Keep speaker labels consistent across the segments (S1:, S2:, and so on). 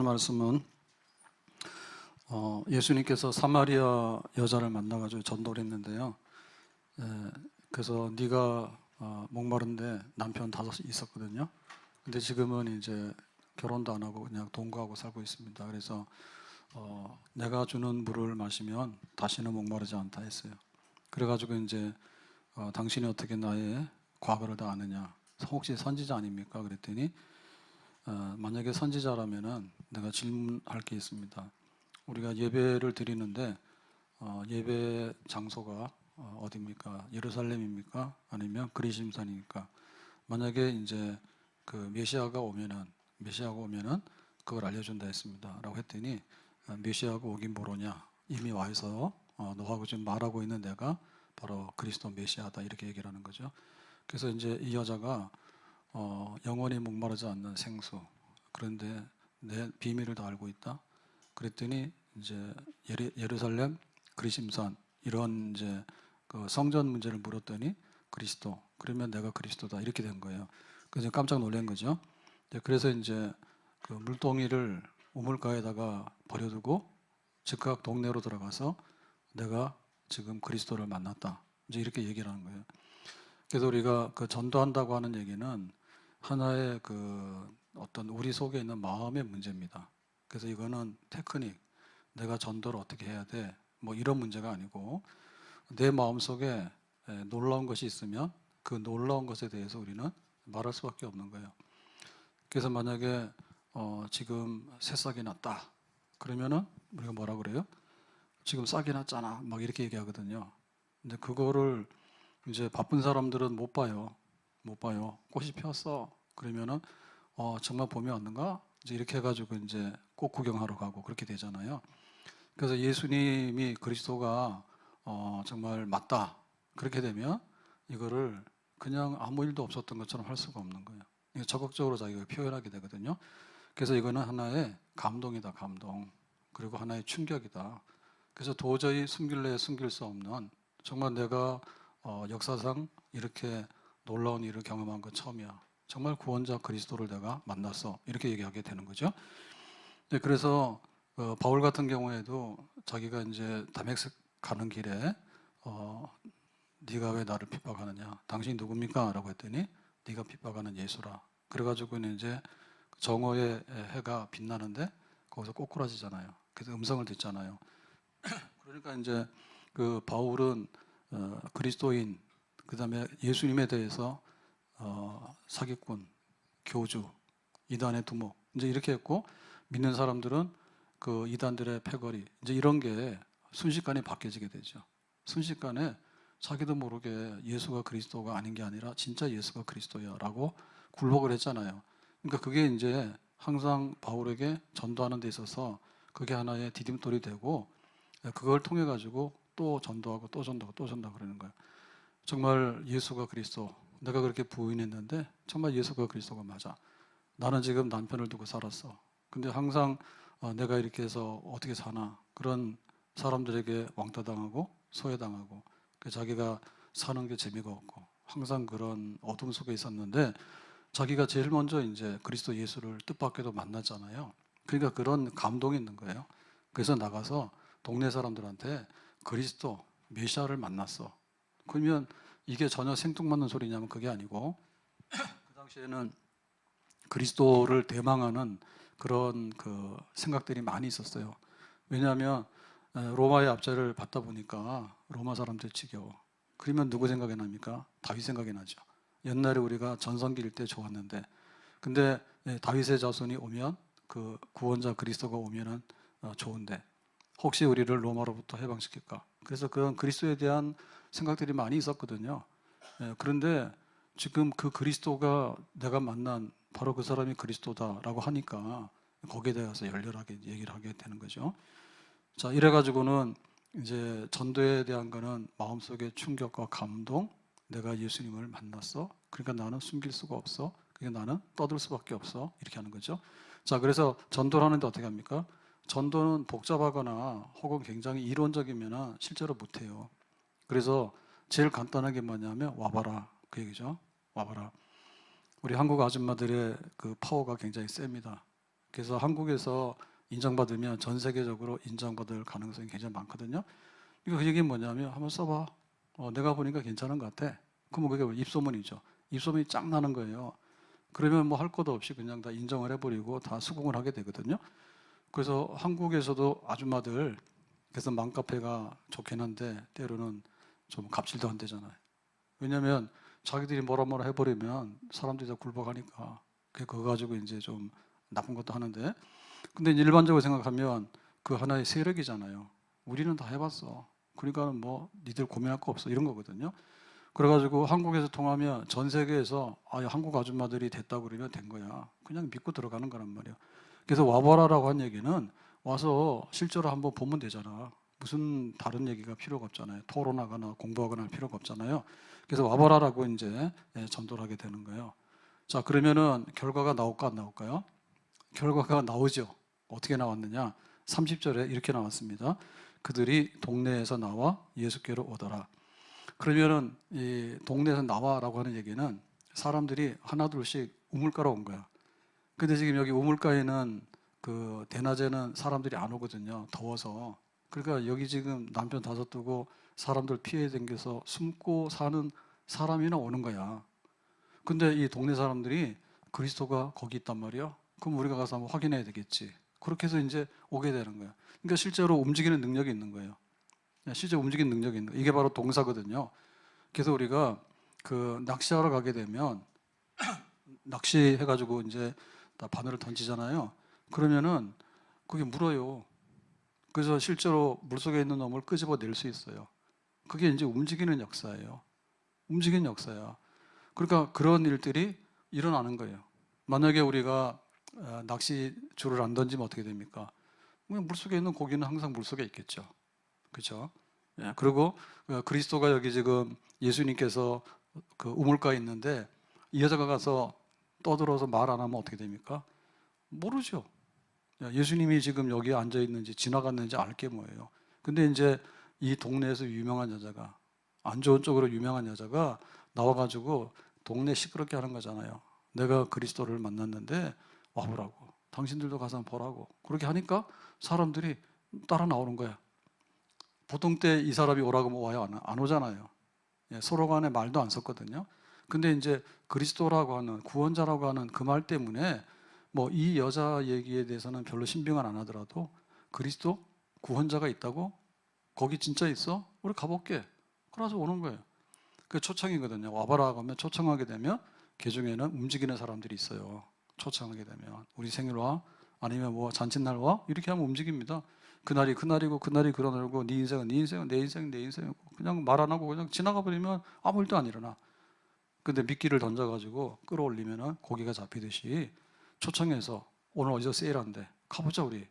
S1: 말씀은 예수님께서 사마리아 여자를 만나가지고 전도를 했는데요. 그래서 네가 목마른데 남편 5이 있었거든요. 근데 지금은 이제 결혼도 안 하고 그냥 동거하고 살고 있습니다. 그래서 내가 주는 물을 마시면 다시는 목마르지 않다 했어요. 그래가지고 이제 당신이 어떻게 나의 과거를 다 아느냐? 혹시 선지자 아닙니까? 그랬더니 만약에 선지자라면은 내가 질문할 게 있습니다. 우리가 예배를 드리는데 예배 장소가 어디입니까? 예루살렘입니까? 아니면 그리심산입니까? 만약에 이제 그 메시아가 오면은 그걸 알려준다 했습니다.라고 했더니 메시아가 오긴 뭐로냐? 이미 와서 너하고 지금 말하고 있는 내가 바로 그리스도 메시아다 이렇게 얘기를 하는 거죠. 그래서 이제 이 여자가 영원히 목마르지 않는 생수. 그런데 내 비밀을 다 알고 있다. 그랬더니 이제 예루살렘, 그리심산 이런 이제 그 성전 문제를 물었더니 그리스도. 그러면 내가 그리스도다 이렇게 된 거예요. 그래서 깜짝 놀란 거죠. 그래서 이제 그 물동이를 우물가에다가 버려두고 즉각 동네로 들어가서 내가 지금 그리스도를 만났다. 이제 이렇게 얘기를 하는 거예요. 그래서 우리가 그 전도한다고 하는 얘기는 하나의 그 어떤 우리 속에 있는 마음의 문제입니다. 그래서 이거는 테크닉, 내가 전도를 어떻게 해야 돼, 뭐 이런 문제가 아니고 내 마음 속에 놀라운 것이 있으면 그 놀라운 것에 대해서 우리는 말할 수밖에 없는 거예요. 그래서 만약에 지금 새싹이 났다. 그러면은 우리가 뭐라 그래요? 지금 싹이 났잖아. 막 이렇게 얘기하거든요. 근데 그거를 이제 바쁜 사람들은 못 봐요. 못 봐요. 꽃이 피었어. 그러면은 정말 봄이 왔는가? 이제 이렇게 해가지고 이제 꽃 구경하러 가고 그렇게 되잖아요. 그래서 예수님이 그리스도가 정말 맞다. 그렇게 되면 이거를 그냥 아무 일도 없었던 것처럼 할 수가 없는 거예요. 적극적으로 자기가 표현하게 되거든요. 그래서 이거는 하나의 감동이다, 감동. 그리고 하나의 충격이다. 그래서 도저히 숨길래 숨길 수 없는 정말 내가 역사상 이렇게 놀라운 일을 경험한 건 처음이야. 정말 구원자 그리스도를 내가 만났어. 이렇게 얘기하게 되는 거죠. 네, 그래서 바울 같은 경우에도 자기가 이제 다메섹 가는 길에 네가 왜 나를 핍박하느냐? 당신이 누굽니까? 라고 했더니 네가 핍박하는 예수라. 그래가지고는 이제 정오의 해가 빛나는데 거기서 꼬꾸라지잖아요. 그래서 음성을 듣잖아요. 그러니까 이제 그 바울은 그리스도인, 그 다음에 예수님에 대해서 사기꾼, 교주, 이단의 두목, 이제 이렇게 했고 믿는 사람들은 그 이단들의 패거리, 이제 이런 게 순식간에 바뀌어지게 되죠. 순식간에 자기도 모르게 예수가 그리스도가 아닌 게 아니라 진짜 예수가 그리스도야라고 굴복을 했잖아요. 그러니까 그게 이제 항상 바울에게 전도하는 데 있어서 그게 하나의 디딤돌이 되고 그걸 통해 가지고 또 전도하고 또 전도하고 또 전도하고 그러는 거예요. 정말 예수가 그리스도, 내가 그렇게 부인했는데 정말 예수가 그리스도가 맞아. 나는 지금 남편을 두고 살았어. 근데 항상 내가 이렇게 해서 어떻게 사나 그런 사람들에게 왕따당하고 소외당하고 자기가 사는 게 재미가 없고 항상 그런 어둠 속에 있었는데 자기가 제일 먼저 이제 그리스도 예수를 뜻밖에도 만났잖아요. 그러니까 그런 감동이 있는 거예요. 그래서 나가서 동네 사람들한테 그리스도 메시아를 만났어. 그러면 이게 전혀 생뚱맞는 소리냐면 그게 아니고 그 당시에는 그리스도를 대망하는 그런 그 생각들이 많이 있었어요. 왜냐하면 로마의 압제를 받다 보니까 로마 사람들 지겨워. 그러면 누구 생각이 납니까? 다윗 생각이 나죠. 옛날에 우리가 전성기일 때 좋았는데, 근데 다윗의 자손이 오면 그 구원자 그리스도가 오면은 좋은데 혹시 우리를 로마로부터 해방시킬까? 그래서 그런 그리스도에 대한 생각들이 많이 있었거든요. 그런데 지금 그 그리스도가 내가 만난 바로 그 사람이 그리스도다라고 하니까 거기에 대해서 열렬하게 얘기를 하게 되는 거죠. 자, 이래가지고는 이제 전도에 대한 거는 마음속에 충격과 감동, 내가 예수님을 만났어. 그러니까 나는 숨길 수가 없어. 그러니까 나는 떠들 수밖에 없어. 이렇게 하는 거죠. 자, 그래서 전도를 하는데 어떻게 합니까? 전도는 복잡하거나 혹은 굉장히 이론적이면 실제로 못해요. 그래서 제일 간단한 게 뭐냐면 와봐라 그 얘기죠. 와봐라. 우리 한국 아줌마들의 그 파워가 굉장히 셉니다. 그래서 한국에서 인정받으면 전 세계적으로 인정받을 가능성이 굉장히 많거든요. 그러니까 그 얘기는 뭐냐면 한번 써봐. 내가 보니까 괜찮은 것 같아. 그러면 그게 입소문이죠. 입소문이 쫙 나는 거예요. 그러면 뭐 할 것도 없이 그냥 다 인정을 해버리고 다 수긍을 하게 되거든요. 그래서 한국에서도 아줌마들, 그래서 맘카페가 좋긴 한데 때로는 좀 갑질도 안 되잖아요. 왜냐하면 자기들이 뭐라 해버리면 사람들이 다 굴복하니까 그거 가지고 이제 좀 나쁜 것도 하는데, 근데 일반적으로 생각하면 그 하나의 세력이잖아요. 우리는 다 해봤어. 그러니까 뭐 니들 고민할 거 없어 이런 거거든요. 그래가지고 한국에서 통하면 전 세계에서 한국 아줌마들이 됐다고 그러면 된 거야. 그냥 믿고 들어가는 거란 말이야. 그래서 와봐라라고 한 얘기는 와서 실제로 한번 보면 되잖아. 무슨 다른 얘기가 필요가 없잖아요. 토론하거나 공부하거나 할 필요가 없잖아요. 그래서 와봐라라고 이제 전도를 하게 되는 거예요. 자, 그러면은 결과가 나올까 안 나올까요? 결과가 나오죠. 어떻게 나왔느냐? 30절에 이렇게 나왔습니다. 그들이 동네에서 나와 예수께로 오더라. 그러면은 이 동네에서 나와라고 하는 얘기는 사람들이 하나둘씩 우물가로 온 거야. 근데 지금 여기 우물가에는 그 대낮에는 사람들이 안 오거든요. 더워서. 그러니까 여기 지금 남편 5 두고 사람들 피해 댕겨서 숨고 사는 사람이나 오는 거야. 근데 이 동네 사람들이 그리스도가 거기 있단 말이야. 그럼 우리가 가서 한번 확인해야 되겠지. 그렇게 해서 이제 오게 되는 거야. 그러니까 실제로 움직이는 능력이 있는 거예요. 실제 움직이는 능력이 있는 거예요. 이게 바로 동사거든요. 그래서 우리가 그 낚시하러 가게 되면 낚시해가지고 이제 바늘을 던지잖아요. 그러면은 그게 물어요. 그래서 실제로 물속에 있는 놈을 끄집어낼 수 있어요. 그게 이제 움직이는 역사예요. 움직이는 역사야. 그러니까 그런 일들이 일어나는 거예요. 만약에 우리가 낚시줄을 안 던지면 어떻게 됩니까? 물속에 있는 고기는 항상 물속에 있겠죠. 그렇죠? 그리고 그리스도가 여기 지금 예수님께서 그 우물가에 있는데 이 여자가 가서 떠들어서 말 안 하면 어떻게 됩니까? 모르죠. 예수님이 지금 여기에 앉아 있는지 지나갔는지 알 게 뭐예요. 근데 이제 이 동네에서 유명한 여자가, 안 좋은 쪽으로 유명한 여자가 나와가지고 동네 시끄럽게 하는 거잖아요. 내가 그리스도를 만났는데 와보라고. 당신들도 가서 보라고. 그렇게 하니까 사람들이 따라 나오는 거야. 보통 때 이 사람이 오라고 하면 와요? 안 오잖아요. 서로 간에 말도 안 섰거든요. 근데 이제 그리스도라고 하는, 구원자라고 하는 그 말 때문에 뭐 이 여자 얘기에 대해서는 별로 신빙을 안 하더라도 그리스도 구원자가 있다고? 거기 진짜 있어? 우리 가볼게. 그래서 오는 거예요. 그게 초청이거든요. 와봐라 하면 초청하게 되면 개중에는 움직이는 사람들이 있어요. 초청하게 되면 우리 생일 와? 아니면 뭐 잔칫날 와? 이렇게 하면 움직입니다. 그날이 그날이고 그날이 그날이고 네 인생은 네 인생은 내 인생은 내 인생이고 그냥 말 안 하고 그냥 지나가 버리면 아무 일도 안 일어나. 근데 미끼를 던져가지고 끌어올리면은 고기가 잡히듯이 초청해서 오늘 어디서 세일한대. 가보자 우리.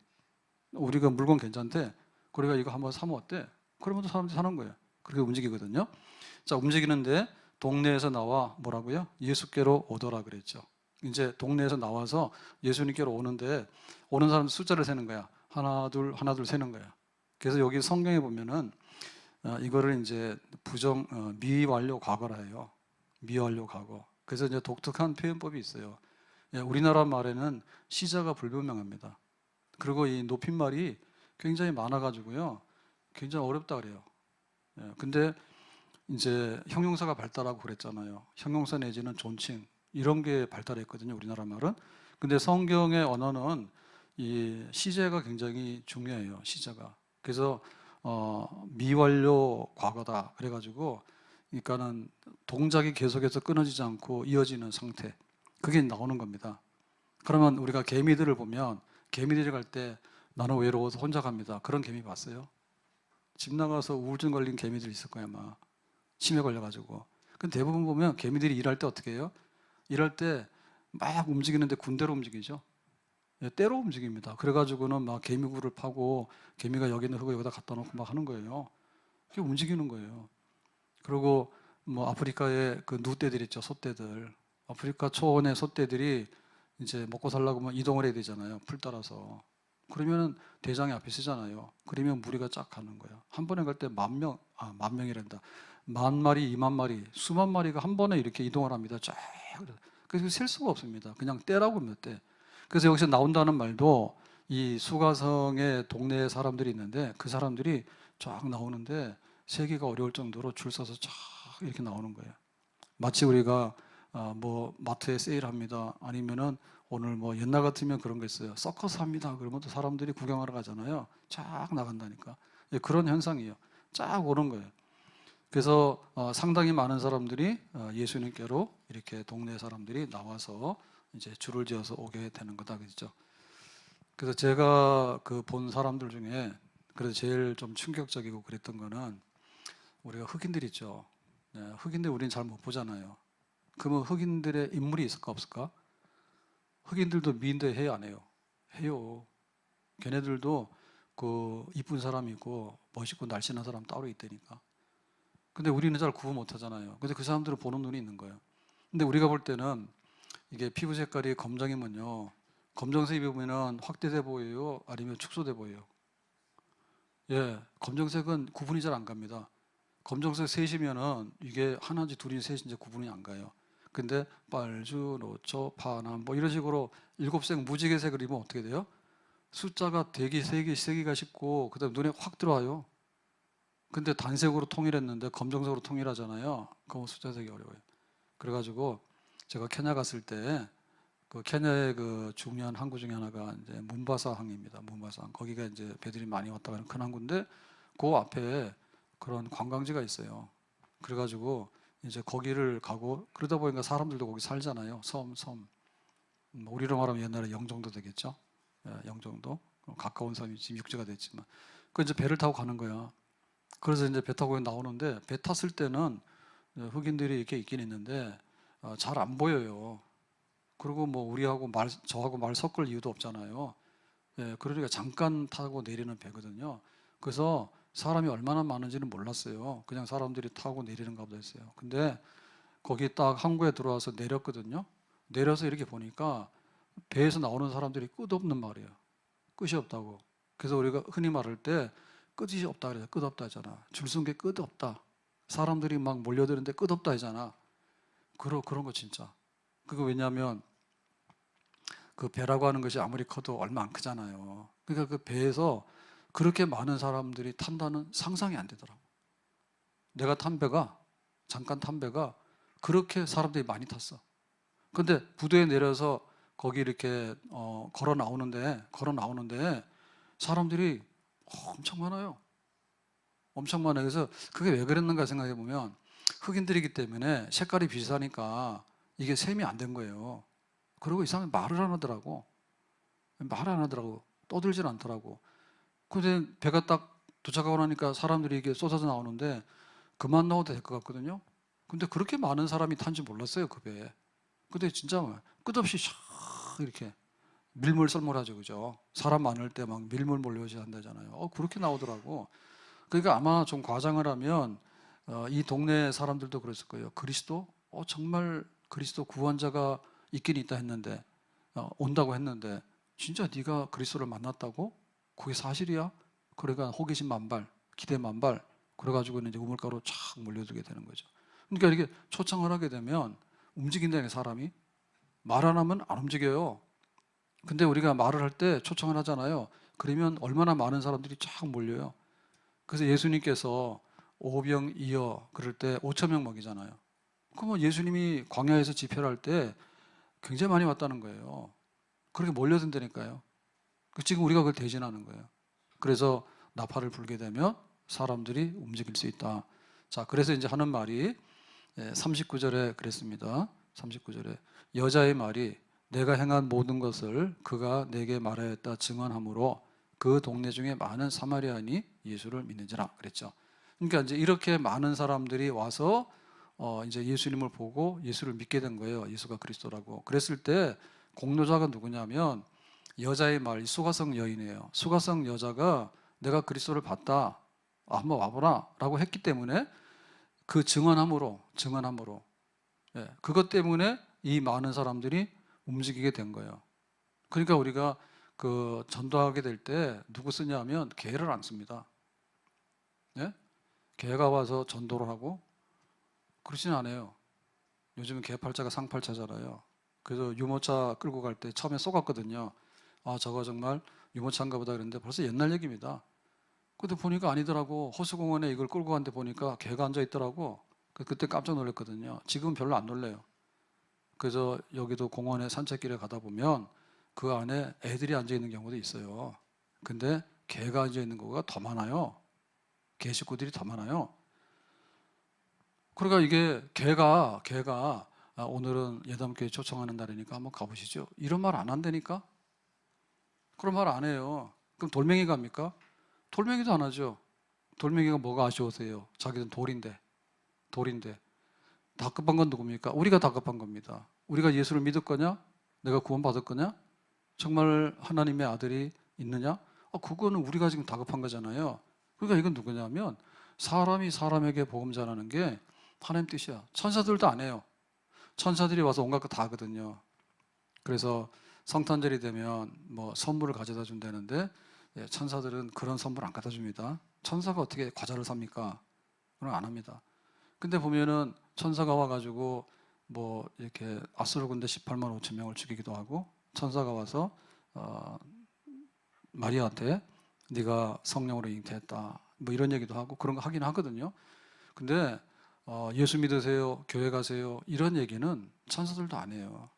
S1: 우리가 물건 괜찮대. 우리가 이거 한번 사면 어때? 그러면 사람들이 사는 거예요. 그렇게 움직이거든요. 자, 움직이는데 동네에서 나와 뭐라고요? 예수께로 오더라 그랬죠. 이제 동네에서 나와서 예수님께로 오는데 오는 사람 숫자를 세는 거야. 하나 둘 세는 거야. 그래서 여기 성경에 보면은 이거를 이제 미완료 과거라 해요. 미완료 과거. 그래서 이제 독특한 표현법이 있어요. 우리나라 말에는 시제가 불분명합니다. 그리고 이 높임말이 굉장히 많아가지고요. 굉장히 어렵다 그래요. 근데 이제 형용사가 발달하고 그랬잖아요. 형용사 내지는 존칭 이런 게 발달했거든요. 우리나라 말은. 근데 성경의 언어는 이 시제가 굉장히 중요해요. 시제가. 그래서 미완료 과거다. 그래가지고 그러니까는 동작이 계속해서 끊어지지 않고 이어지는 상태. 그게 나오는 겁니다. 그러면 우리가 개미들을 보면 개미들이 갈 때 나는 외로워서 혼자 갑니다. 그런 개미 봤어요? 집 나가서 우울증 걸린 개미들 있을 거야 아마. 치매 걸려가지고. 근데 대부분 보면 개미들이 일할 때 어떻게 해요? 일할 때 막 움직이는데 군대로 움직이죠. 때로 움직입니다. 그래가지고는 막 개미굴을 파고 개미가 여기 있는 흙을 여기다 갖다 놓고 막 하는 거예요. 그게 움직이는 거예요. 그리고 뭐 아프리카에 그 누떼들 있죠. 소떼들. 아프리카 초원의 소떼들이 이제 먹고 살려고 하면 이동을 해야 되잖아요. 풀 따라서. 그러면 대장이 앞에 쓰잖아요. 그러면 무리가 쫙 가는 거예요. 한 번에 갈 때 만 명이란다. 10,000마리, 20,000마리, 수만 마리가 한 번에 이렇게 이동을 합니다. 쫙. 그래서 셀 수가 없습니다. 그냥 떼라고 몇 대. 그래서 여기서 나온다는 말도 이 수가성의 동네에 사람들이 있는데 그 사람들이 쫙 나오는데 세기가 어려울 정도로 줄 서서 쫙 이렇게 나오는 거예요. 마치 우리가 뭐 마트에 세일합니다. 아니면은 오늘 뭐 옛날 같으면 그런 거 있어요. 서커스 합니다. 그러면 또 사람들이 구경하러 가잖아요. 쫙 나간다니까. 예, 그런 현상이에요. 쫙 오는 거예요. 그래서 상당히 많은 사람들이 예수님께로 이렇게 동네 사람들이 나와서 이제 줄을 지어서 오게 되는 거다, 그렇죠? 그래서 제가 그 본 사람들 중에 그래도 제일 좀 충격적이고 그랬던 거는 우리가 흑인들 있죠. 네, 흑인들 우리는 잘 못 보잖아요. 그러면 흑인들의 인물이 있을까 없을까? 흑인들도 미인대 해요, 안 해요? 해요. 걔네들도 그 이쁜 사람이 있고 멋있고 날씬한 사람 따로 있다니까. 근데 우리는 잘 구분 못 하잖아요. 근데 그 사람들은 보는 눈이 있는 거예요. 근데 우리가 볼 때는 이게 피부 색깔이 검정이면요. 검정색 입으면은 확대돼 보여요? 아니면 축소돼 보여요? 예, 검정색은 구분이 잘 안 갑니다. 검정색 셋이면은 이게 하나인지 둘인지 셋인지 구분이 안 가요. 근데 빨주, 노초, 파남 뭐 이런 식으로 7색 무지개색을 입으면 어떻게 돼요? 숫자가 대기, 세기, 세기가 쉽고 그다음 눈에 확 들어와요. 근데 단색으로 통일했는데 검정색으로 통일하잖아요. 그럼 숫자 세기 어려워요. 그래가지고 제가 케냐 갔을 때 그 케냐의 그 중요한 항구 중에 하나가 이제 문바사 항입니다. 문바사 항. 거기가 이제 배들이 많이 왔다 가는 큰 항구인데 그 앞에 그런 관광지가 있어요. 그래가지고 이제 거기를 가고 그러다 보니까 사람들도 거기 살잖아요. 섬. 우리로 말하면 옛날에 영종도 되겠죠. 예, 영종도 가까운 섬이 지금 육지가 됐지만 그 이제 배를 타고 가는 거야. 그래서 이제 배 타고 나오는데 배 탔을 때는 흑인들이 이렇게 있긴 있는데 잘 안 보여요. 그리고 뭐 우리하고 저하고 말 섞을 이유도 없잖아요. 예, 그러니까 잠깐 타고 내리는 배거든요. 그래서 사람이 얼마나 많은지는 몰랐어요. 그냥 사람들이 타고 내리는가 보다 했어요. 근데 거기 딱 항구에 들어와서 내렸거든요. 내려서 이렇게 보니까 배에서 나오는 사람들이 끝없는 말이에요. 끝이 없다고. 그래서 우리가 흔히 말할 때 끝이 없다 그래요. 끝 없다 하잖아. 줄 쓴 게 끝 없다. 사람들이 막 몰려드는데 끝 없다 하잖아. 그런 거 진짜. 그거 왜냐하면 그 배라고 하는 것이 아무리 커도 얼마 안 크잖아요. 그러니까 그 배에서 그렇게 많은 사람들이 탄다는 상상이 안 되더라고. 내가 탄 배가 잠깐 탄 배가 그렇게 사람들이 많이 탔어. 근데 부두에 내려서 거기 이렇게 걸어 나오는데 사람들이 엄청 많아요. 엄청 많아요. 그래서 그게 왜 그랬는가 생각해 보면 흑인들이기 때문에 색깔이 비슷하니까 이게 셈이 안 된 거예요. 그리고 이상하게 말을 안 하더라고. 말 안 하더라고. 떠들질 않더라고. 근데 배가 딱 도착하고 나니까 사람들이 이게 쏟아져 나오는데 그만 나와도 될 것 같거든요. 근데 그렇게 많은 사람이 탄지 몰랐어요, 그 배에. 근데 진짜 끝없이 샥 이렇게 밀물썰물하죠, 그죠? 사람 많을 때 막 밀물 몰려오지 한다잖아요. 그렇게 나오더라고. 그러니까 아마 좀 과장을 하면 이 동네 사람들도 그랬을 거예요. 그리스도? 정말 그리스도 구원자가 있긴 있다 했는데 온다고 했는데 진짜 네가 그리스도를 만났다고? 그게 사실이야? 그러니까 호기심 만발, 기대 만발. 그래가지고 이제 우물가로 촥 몰려들게 되는 거죠. 그러니까 이렇게 초청을 하게 되면 움직인다는 사람이 말 안 하면 안 움직여요. 근데 우리가 말을 할 때 초청을 하잖아요. 그러면 얼마나 많은 사람들이 쫙 몰려요. 그래서 예수님께서 오병이어 그럴 때 5천 명 먹이잖아요. 그러면 예수님이 광야에서 집회를 할 때 굉장히 많이 왔다는 거예요. 그렇게 몰려든다니까요. 지금 우리가 그걸 대신하는 거예요. 그래서 나팔을 불게 되면 사람들이 움직일 수 있다. 자, 그래서 이제 하는 말이 39절에 그랬습니다. 39절에 여자의 말이 내가 행한 모든 것을 그가 내게 말하였다 증언하므로 그 동네 중에 많은 사마리아인이 예수를 믿는지라 그랬죠. 그러니까 이제 이렇게 많은 사람들이 와서 이제 예수님을 보고 예수를 믿게 된 거예요. 예수가 그리스도라고. 그랬을 때 공로자가 누구냐면 여자의 말, 수가성 여인이에요. 수가성 여자가 내가 그리스도를 봤다. 한번 와보라라고 했기 때문에 그 증언함으로 예, 그것 때문에 이 많은 사람들이 움직이게 된 거예요. 그러니까 우리가 그 전도하게 될 때 누구 쓰냐면 개를 안 씁니다. 예? 개가 와서 전도를 하고 그러지는 않아요. 요즘은 개팔자가 상팔자잖아요. 그래서 유모차 끌고 갈 때 처음에 쏘갔거든요. 아, 저거 정말 유모차인가 보다 그랬는데 벌써 옛날 얘기입니다. 근데 보니까 아니더라고. 호수공원에 이걸 끌고 갔는데 보니까 개가 앉아 있더라고. 그때 깜짝 놀랐거든요. 지금은 별로 안 놀래요. 그래서 여기도 공원에 산책길에 가다 보면 그 안에 애들이 앉아 있는 경우도 있어요. 근데 개가 앉아 있는 거가 더 많아요. 개 식구들이 더 많아요. 그러니까 이게 개가 오늘은 예담교회 초청하는 날이니까 한번 가보시죠. 이런 말 안 한다니까? 그런 말 안 해요. 그럼 돌멩이가 합니까? 돌멩이도 안 하죠. 돌멩이가 뭐가 아쉬워서요? 자기는 돌인데. 다급한 건 누굽니까? 우리가 다급한 겁니다. 우리가 예수를 믿을 거냐? 내가 구원받을 거냐? 정말 하나님의 아들이 있느냐? 그거는 우리가 지금 다급한 거잖아요. 그러니까 이건 누구냐면 사람이 사람에게 복음 전하는 게 하나님 뜻이야. 천사들도 안 해요. 천사들이 와서 온갖 거 다 하거든요. 그래서 성탄절이 되면 뭐 선물을 가져다 준다는데 천사들은 그런 선물 안 갖다 줍니다. 천사가 어떻게 과자를 삽니까? 그건 안 합니다. 근데 보면은 천사가 와가지고 뭐 이렇게 아수르 군대 18만 5천 명을 죽이기도 하고, 천사가 와서 마리아한테 네가 성령으로 잉태했다 뭐 이런 얘기도 하고 그런 거 하긴 하거든요. 근데 예수 믿으세요, 교회 가세요 이런 얘기는 천사들도 안 해요.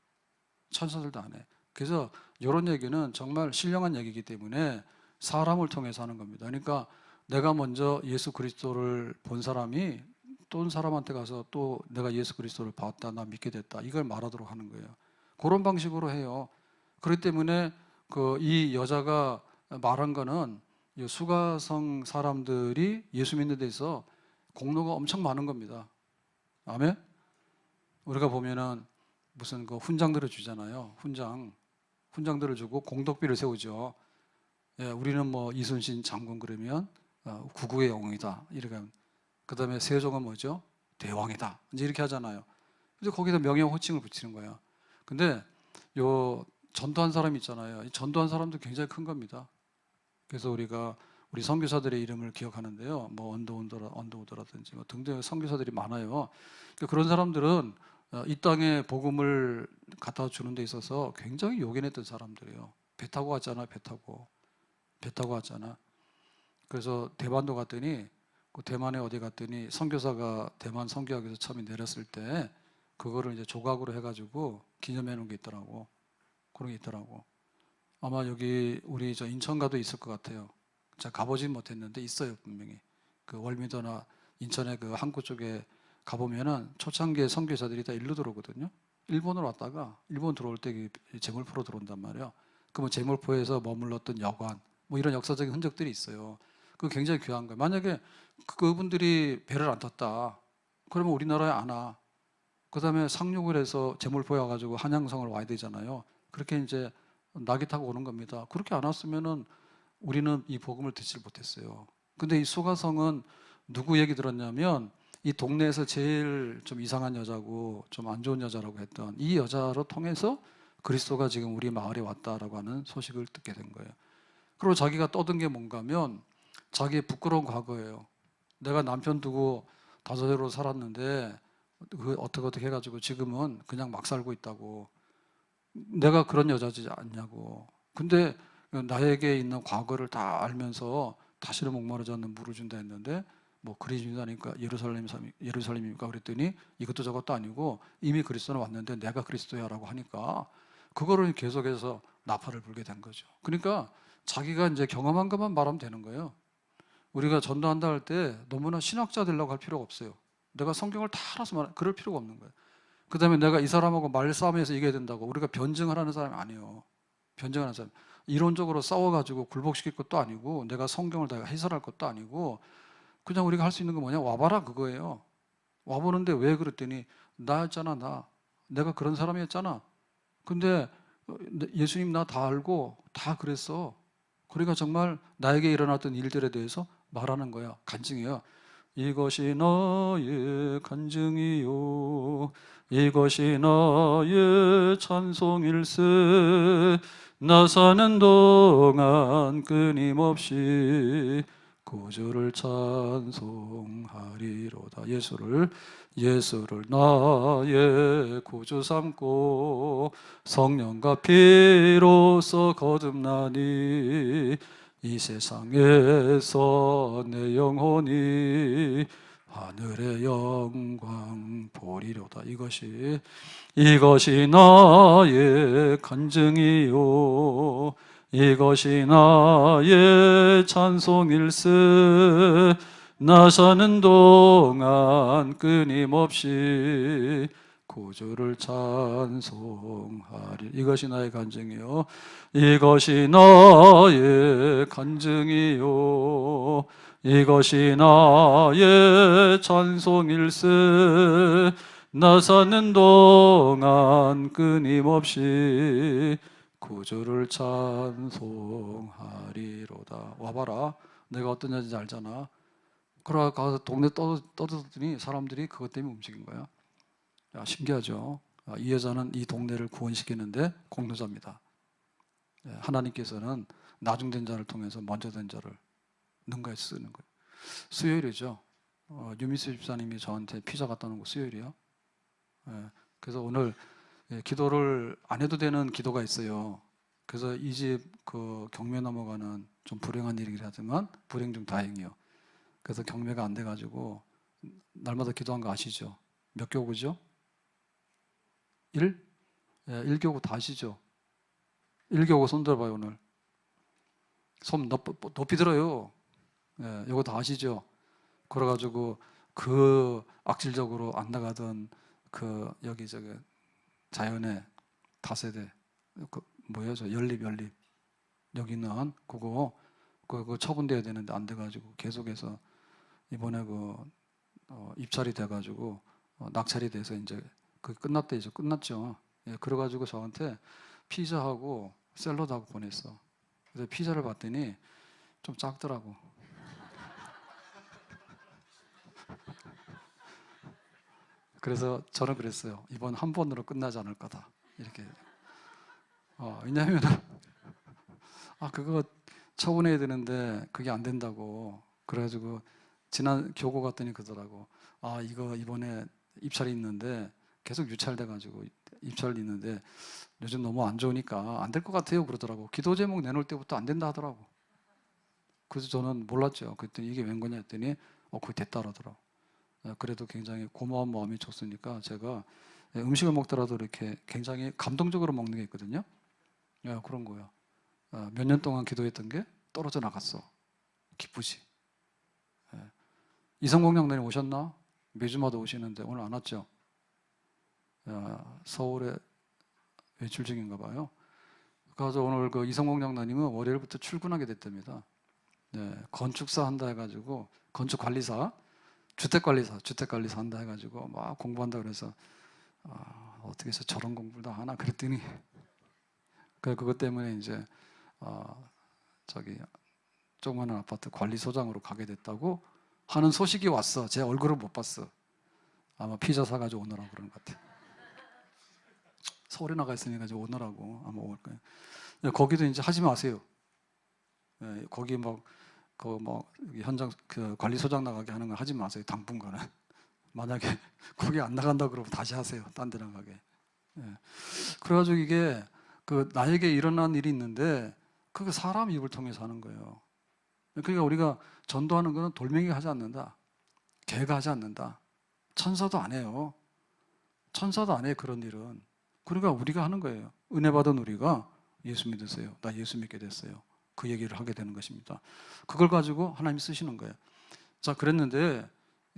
S1: 천사들도 안 해. 그래서 이런 얘기는 정말 신령한 얘기이기 때문에 사람을 통해서 하는 겁니다. 그러니까 내가 먼저 예수 그리스도를 본 사람이 또 사람한테 가서 또 내가 예수 그리스도를 봤다, 나 믿게 됐다 이걸 말하도록 하는 거예요. 그런 방식으로 해요. 그렇기 때문에 이 여자가 말한 거는 수가성 사람들이 예수 믿는 데 있어 공로가 엄청 많은 겁니다. 아멘? 우리가 보면은 무슨 훈장들을 주잖아요. 훈장들을 주고 공덕비를 세우죠. 예, 우리는 뭐 이순신 장군 그러면 구국의 영웅이다 이렇게. 그 다음에 세종은 뭐죠? 대왕이다 이제 이렇게 하잖아요. 그래서 거기다 명예 호칭을 붙이는 거예요. 근데 요 전도한 사람이 있잖아요. 이 전도한 사람도 굉장히 큰 겁니다. 그래서 우리 선교사들의 이름을 기억하는데요. 뭐 언더우드라든지 뭐 등등 선교사들이 많아요. 그런 사람들은 이 땅에 복음을 갖다 주는 데 있어서 굉장히 요긴했던 사람들이에요. 배 타고 왔잖아, 배 타고 왔잖아. 그래서 대만도 갔더니 대만에 어디 갔더니 선교사가 대만 선교하기 위해서 처음에 내렸을 때 그거를 이제 조각으로 해가지고 기념해 놓은 게 있더라고. 그런 게 있더라고. 아마 여기 우리 저 인천가도 있을 것 같아요. 제가 가보진 못했는데 있어요 분명히. 그 월미도나 인천의 그 항구 쪽에 가보면은 초창기에 선교사들이 다 일로 들어오거든요. 일본으로 왔다가 일본 들어올 때 제물포로 들어온단 말이에요. 그러면 제물포에서 머물렀던 여관 뭐 이런 역사적인 흔적들이 있어요. 그거 굉장히 귀한 거예요. 만약에 그분들이 배를 안 탔다 그러면 우리나라에 안 와. 그 다음에 상륙을 해서 제물포에 와가지고 한양성을 와야 되잖아요. 그렇게 이제 낙이 타고 오는 겁니다. 그렇게 안 왔으면은 우리는 이 복음을 듣지 못했어요. 근데 이 수가성은 누구 얘기 들었냐면 이 동네에서 제일 좀 이상한 여자고 좀 안 좋은 여자라고 했던 이 여자로 통해서 그리스도가 지금 우리 마을에 왔다라고 하는 소식을 듣게 된 거예요. 그리고 자기가 떠든 게 뭔가 하면 자기의 부끄러운 과거예요. 내가 남편 두고 다섯으로 살았는데 그 어떻게 해가지고 지금은 그냥 막 살고 있다고. 내가 그런 여자지 않냐고. 근데 나에게 있는 과거를 다 알면서 다시는 목마르지 않는 물을 준다 했는데 뭐 그리스도니까 예루살렘입니까 그랬더니 이것도 저것도 아니고 이미 그리스도는 왔는데 내가 그리스도야라고 하니까 그거를 계속해서 나팔을 불게 된 거죠. 그러니까 자기가 이제 경험한 것만 말하면 되는 거예요. 우리가 전도한다 할 때 너무나 신학자 되려고 할 필요가 없어요. 내가 성경을 다 알아서 그럴 필요가 없는 거예요. 그 다음에 내가 이 사람하고 말싸움에서 이겨야 된다고 우리가 변증을 하는 사람이 아니에요. 변증하는 사람. 이론적으로 싸워가지고 굴복시킬 것도 아니고 내가 성경을 다 해설할 것도 아니고 그냥 우리가 할 수 있는 건 뭐냐? 와봐라 그거예요. 와보는데 왜 그랬더니 나였잖아. 내가 그런 사람이었잖아. 근데 예수님 나 다 알고 다 그랬어. 그러니까 정말 나에게 일어났던 일들에 대해서 말하는 거야. 간증이에요. 이것이 나의 간증이요 이것이 나의 찬송일세 나 사는 동안 끊임없이 구주를 찬송하리로다. 예수를 나의 구주 삼고 성령과 피로써 거듭나니 이 세상에서 내 영혼이 하늘의 영광 보리로다. 이것이 나의 간증이요 이것이 나의 찬송일세. 나 사는 동안 끊임없이 구주를 찬송하리. 이것이 나의 간증이요 이것이 나의 간증이요 이것이 나의 찬송일세. 나 사는 동안 끊임없이 구주를 찬송하리로다. 와봐라, 내가 어떤 여자인지 알잖아. 그러고 가서 동네 떠들더니 사람들이 그것 때문에 움직인 거야. 야, 신기하죠? 이 여자는 이 동네를 구원시키는데 공로자입니다. 하나님께서는 나중된 자를 통해서 먼저 된 자를 능가해 쓰는 거예요. 수요일이죠. 유미스 집사님이 저한테 피자 갖다 놓은 거 수요일이요. 그래서 오늘 기도를 안 해도 되는 기도가 있어요. 그래서 이 집 그 경매 넘어가는 좀 불행한 일이긴 하지만 불행 중 다행이요. 그래서 경매가 안 돼가지고 날마다 기도한 거 아시죠? 몇 교구죠? 1? 1교구 다 아시죠? 1교구 손 들어봐요. 오늘 손 높이 들어요. 이거 다 아시죠? 그래가지고 그 악질적으로 안 나가던 그 여기 저기 자연의 다세대 그 뭐예요? 저 연립 여기는 그거 처분돼야 되는데 안 돼가지고 계속해서 이번에 입찰이 돼가지고 낙찰이 돼서 이제 그 끝났대. 이제 끝났죠. 그래가지고 저한테 피자하고 샐러드하고 보냈어. 그래서 피자를 봤더니 좀 작더라고. 그래서 저는 그랬어요. 이번 한 번으로 끝나지 않을 거다. 이렇게. 왜냐하면 그거 처분해야 되는데 그게 안 된다고. 그래가지고 지난 교고 갔더니 그러더라고. 이거 이번에 입찰이 있는데 계속 유찰돼가지고 입찰이 있는데 요즘 너무 안 좋으니까 안 될 것 같아요. 그러더라고. 기도 제목 내놓을 때부터 안 된다 하더라고. 그래서 저는 몰랐죠. 그랬더니 이게 웬 거냐 했더니 그게 됐다 그러더라고. 그래도 굉장히 고마운 마음이 줬으니까 제가 음식을 먹더라도 이렇게 굉장히 감동적으로 먹는 게 있거든요. 그런 거예요. 몇 년 동안 기도했던 게 떨어져 나갔어. 기쁘지. 이성공 장로님 오셨나? 매주마다 오시는데 오늘 안 왔죠? 서울에 외출 중인가 봐요. 그래서 오늘 그 이성공 장로님은 월요일부터 출근하게 됐답니다. 건축사 한다 해가지고 건축관리사, 주택관리사 한다 해가지고 막 공부한다 그래서 어떻게 해서 저런 공부를 다 하나 그랬더니 그것 때문에 이제 저기 조그마한 아파트 관리소장으로 가게 됐다고 하는 소식이 왔어. 제 얼굴을 못 봤어. 아마 피자 사가지고 오느라고 그런 것 같아. 서울에 나가 있으니까 이제 오느라고 아마 올 거예요. 거기도 이제 하지 마세요. 거기 현장 그 관리소장 나가게 하는 거 하지 마세요. 당분간은. 만약에 거기 안 나간다 그러면 다시 하세요. 딴 데 나가게. 그래가지고 이게 나에게 일어난 일이 있는데 그게 사람 입을 통해서 하는 거예요. 그러니까 우리가 전도하는 것은 돌멩이가 하지 않는다. 개가 하지 않는다. 천사도 안 해요. 천사도 안 해요. 그런 일은. 그러니까 우리가 하는 거예요. 은혜 받은 우리가 예수 믿으세요. 나 예수 믿게 됐어요. 그 얘기를 하게 되는 것입니다. 그걸 가지고 하나님이 쓰시는 거예요. 자, 그랬는데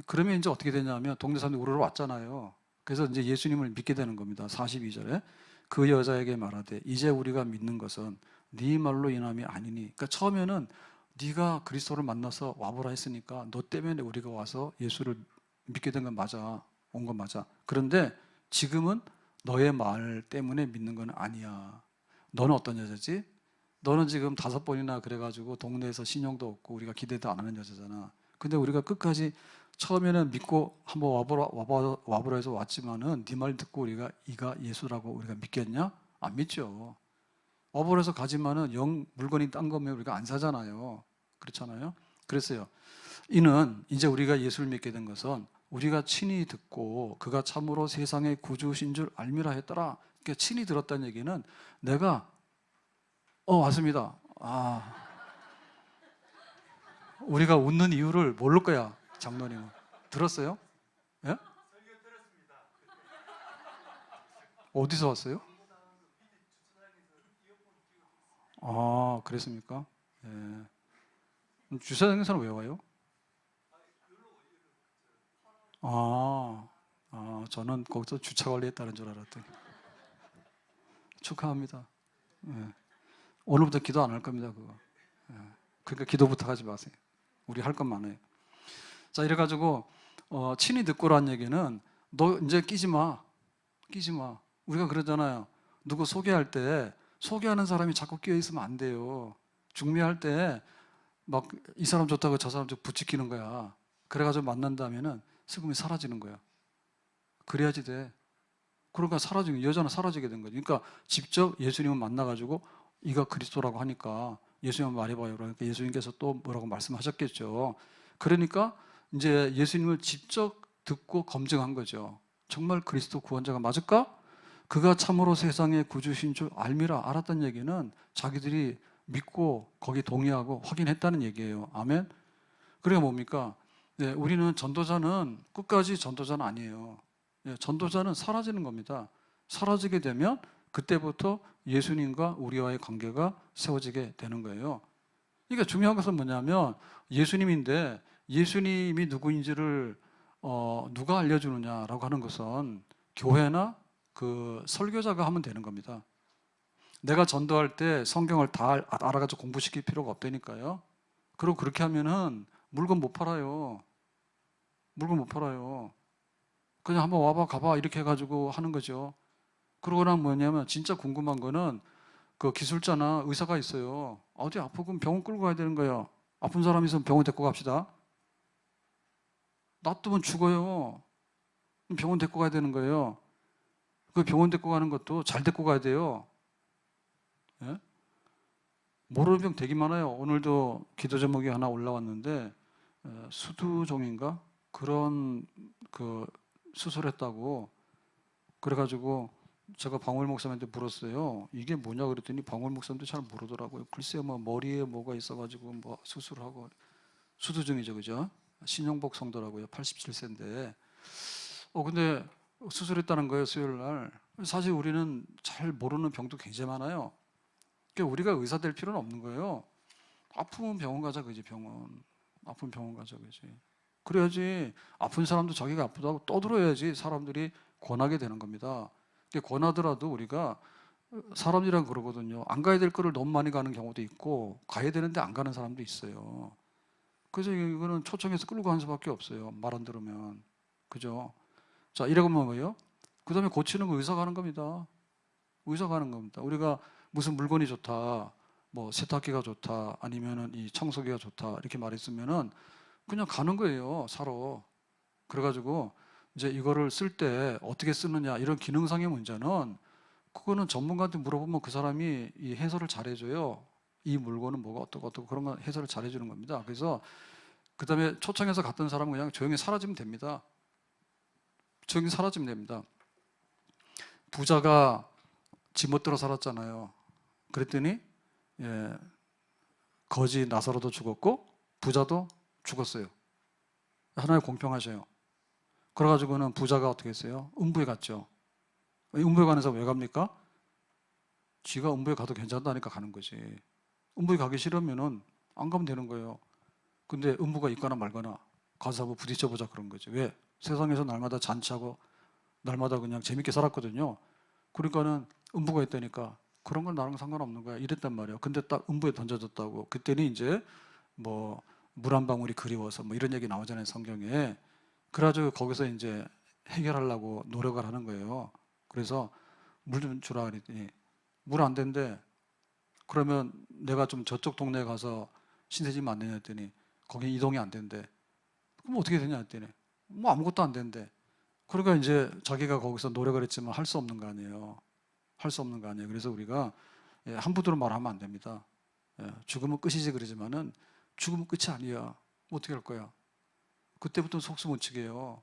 S1: 그러면 이제 어떻게 되냐면 동네 사람들이 우르르 왔잖아요. 그래서 이제 예수님을 믿게 되는 겁니다. 42절에 그 여자에게 말하되 이제 우리가 믿는 것은 네 말로 인함이 아니니. 그러니까 처음에는 네가 그리스도를 만나서 와보라 했으니까 너 때문에 우리가 와서 예수를 믿게 된 건 맞아. 온 건 맞아. 그런데 지금은 너의 말 때문에 믿는 건 아니야. 너는 어떤 여자지? 너는 지금 5번이나 그래가지고 동네에서 신용도 없고 우리가 기대도 안 하는 여자잖아. 근데 우리가 끝까지 처음에는 믿고 한번 와보라 해서 왔지만은 네 말 듣고 우리가 이가 예수라고 우리가 믿겠냐? 안 믿죠. 와보라 해서 가지만은 물건이 딴 거면 우리가 안 사잖아요. 그렇잖아요. 그랬어요. 이는 이제 우리가 예수를 믿게 된 것은 우리가 친히 듣고 그가 참으로 세상의 구주신 줄 알미라 했더라. 그러니까 친히 들었다는 얘기는 내가 왔습니다. 우리가 웃는 이유를 모를 거야. 장로님은 들었어요? 예? 어디서 왔어요? 그랬습니까? 예. 주차장에서는 왜 와요? 저는 거기서 주차 관리했다는 줄 알았더니. 축하합니다. 예. 오늘부터 기도 안 할 겁니다, 그거. 예. 그러니까 기도부터 하지 마세요. 우리 할 건 많아요. 자, 이래가지고, 친히 듣고란 얘기는 너 이제 끼지 마. 끼지 마. 우리가 그러잖아요. 누구 소개할 때 소개하는 사람이 자꾸 끼어 있으면 안 돼요. 중매할 때 막 이 사람 좋다고 저 사람 좀 부추기는 거야. 그래가지고 만난다면은 슬픔이 사라지는 거야. 그래야지 돼. 그러니까 사라지는, 여자는 사라지게 된 거죠. 그러니까 직접 예수님을 만나가지고 이가 그리스도라고 하니까 예수님 말해봐요. 그러니까 예수님께서 또 뭐라고 말씀하셨겠죠. 그러니까 이제 예수님을 직접 듣고 검증한 거죠. 정말 그리스도 구원자가 맞을까? 그가 참으로 세상의 구주신 줄 알미라. 알았다는 얘기는 자기들이 믿고 거기 동의하고 확인했다는 얘기예요. 아멘. 그러니까 뭡니까? 네, 우리는 전도자는 끝까지 전도자는 아니에요. 네, 전도자는 사라지는 겁니다. 사라지게 되면 그때부터 예수님과 우리와의 관계가 세워지게 되는 거예요. 그러니까 중요한 것은 뭐냐면 예수님인데 예수님이 누구인지를 누가 알려주느냐라고 하는 것은 교회나 그 설교자가 하면 되는 겁니다. 내가 전도할 때 성경을 다 알아가지고 공부시킬 필요가 없다니까요. 그리고 그렇게 하면은 물건 못 팔아요. 물건 못 팔아요. 그냥 한번 와봐 가봐 이렇게 해가지고 하는 거죠. 그러고는 뭐냐면 진짜 궁금한 거는 그 기술자나 의사가 있어요. 어디 아프면 병원 끌고 가야 되는 거예요. 아픈 사람 있으면 병원 데리고 갑시다. 놔두면 죽어요. 병원 데리고 가야 되는 거예요. 그 병원 데리고 가는 것도 잘 데리고 가야 돼요. 예? 모르는 병 되게 많아요. 오늘도 기도 제목이 하나 올라왔는데 수두종인가 그런 그 수술했다고 그래가지고 제가 방울 목사님한테 물었어요. 이게 뭐냐 그랬더니 방울 목사님도 잘 모르더라고요. 글쎄요, 뭐 머리에 뭐가 있어가지고 뭐 수술하고 수두종이죠, 그죠? 신영복 성도라고요. 87세인데. 근데 수술했다는 거예요, 수요일 날. 사실 우리는 잘 모르는 병도 굉장히 많아요. 그러니까 우리가 의사 될 필요는 없는 거예요. 아프면 병원 가자, 그지? 병원. 아프면 병원 가자, 그지? 그래야지 아픈 사람도 자기가 아프다고 떠들어야지 사람들이 권하게 되는 겁니다. 권하더라도 우리가 사람이란 그러거든요. 안 가야 될 거를 너무 많이 가는 경우도 있고 가야 되는데 안 가는 사람도 있어요. 그래서 이거는 초청해서 끌고 가는 수밖에 없어요. 말 안 들으면. 그죠? 자, 이러면 뭐예요? 그 다음에 고치는 거 의사가 하는 겁니다. 의사가 하는 겁니다. 우리가 무슨 물건이 좋다, 뭐 세탁기가 좋다, 아니면은 이 청소기가 좋다 이렇게 말했으면은 그냥 가는 거예요, 사러. 그래가지고 이제 이거를 쓸 때 어떻게 쓰느냐 이런 기능상의 문제는 그거는 전문가한테 물어보면 그 사람이 이 해설을 잘해줘요. 이 물건은 뭐가 어떻고 그런 거 해설을 잘해주는 겁니다. 그래서 그 다음에 초청해서 갔던 사람은 그냥 조용히 사라지면 됩니다. 조용히 사라지면 됩니다. 부자가 집 못 들어 살았잖아요. 그랬더니 거지 나사로도 죽었고 부자도 죽었어요. 하나님 공평하셔요. 그래가지고는 부자가 어떻게 했어요? 음부에 갔죠. 음부에 가는 사람 왜 갑니까? 쥐가 음부에 가도 괜찮다니까 가는 거지. 음부에 가기 싫으면은 안 가면 되는 거예요. 근데 음부가 있거나 말거나 가서 한번 부딪혀보자 그런 거죠. 왜? 세상에서 날마다 잔치하고 날마다 그냥 재밌게 살았거든요. 그러니까는 음부가 있다니까 그런 건 나랑 상관없는 거야 이랬단 말이에요. 근데 딱 음부에 던져졌다고. 그때는 이제 뭐 물 한 방울이 그리워서 뭐 이런 얘기 나오잖아요, 성경에. 그래가지고 거기서 이제 해결하려고 노력을 하는 거예요. 그래서 물 좀 주라 그랬더니 물 안 된대. 그러면 내가 좀 저쪽 동네에 가서 신세지면 안 되냐 했더니 거기 이동이 안 된대. 그럼 어떻게 되냐 했더니 뭐 아무것도 안 된대. 그러니까 이제 자기가 거기서 노력을 했지만 할 수 없는 거 아니에요. 할 수 없는 거 아니에요. 그래서 우리가 함부로 말하면 안 됩니다. 죽으면 끝이지 그러지만은 죽으면 끝이 아니야. 어떻게 할 거야? 그때부터 속수무책이에요.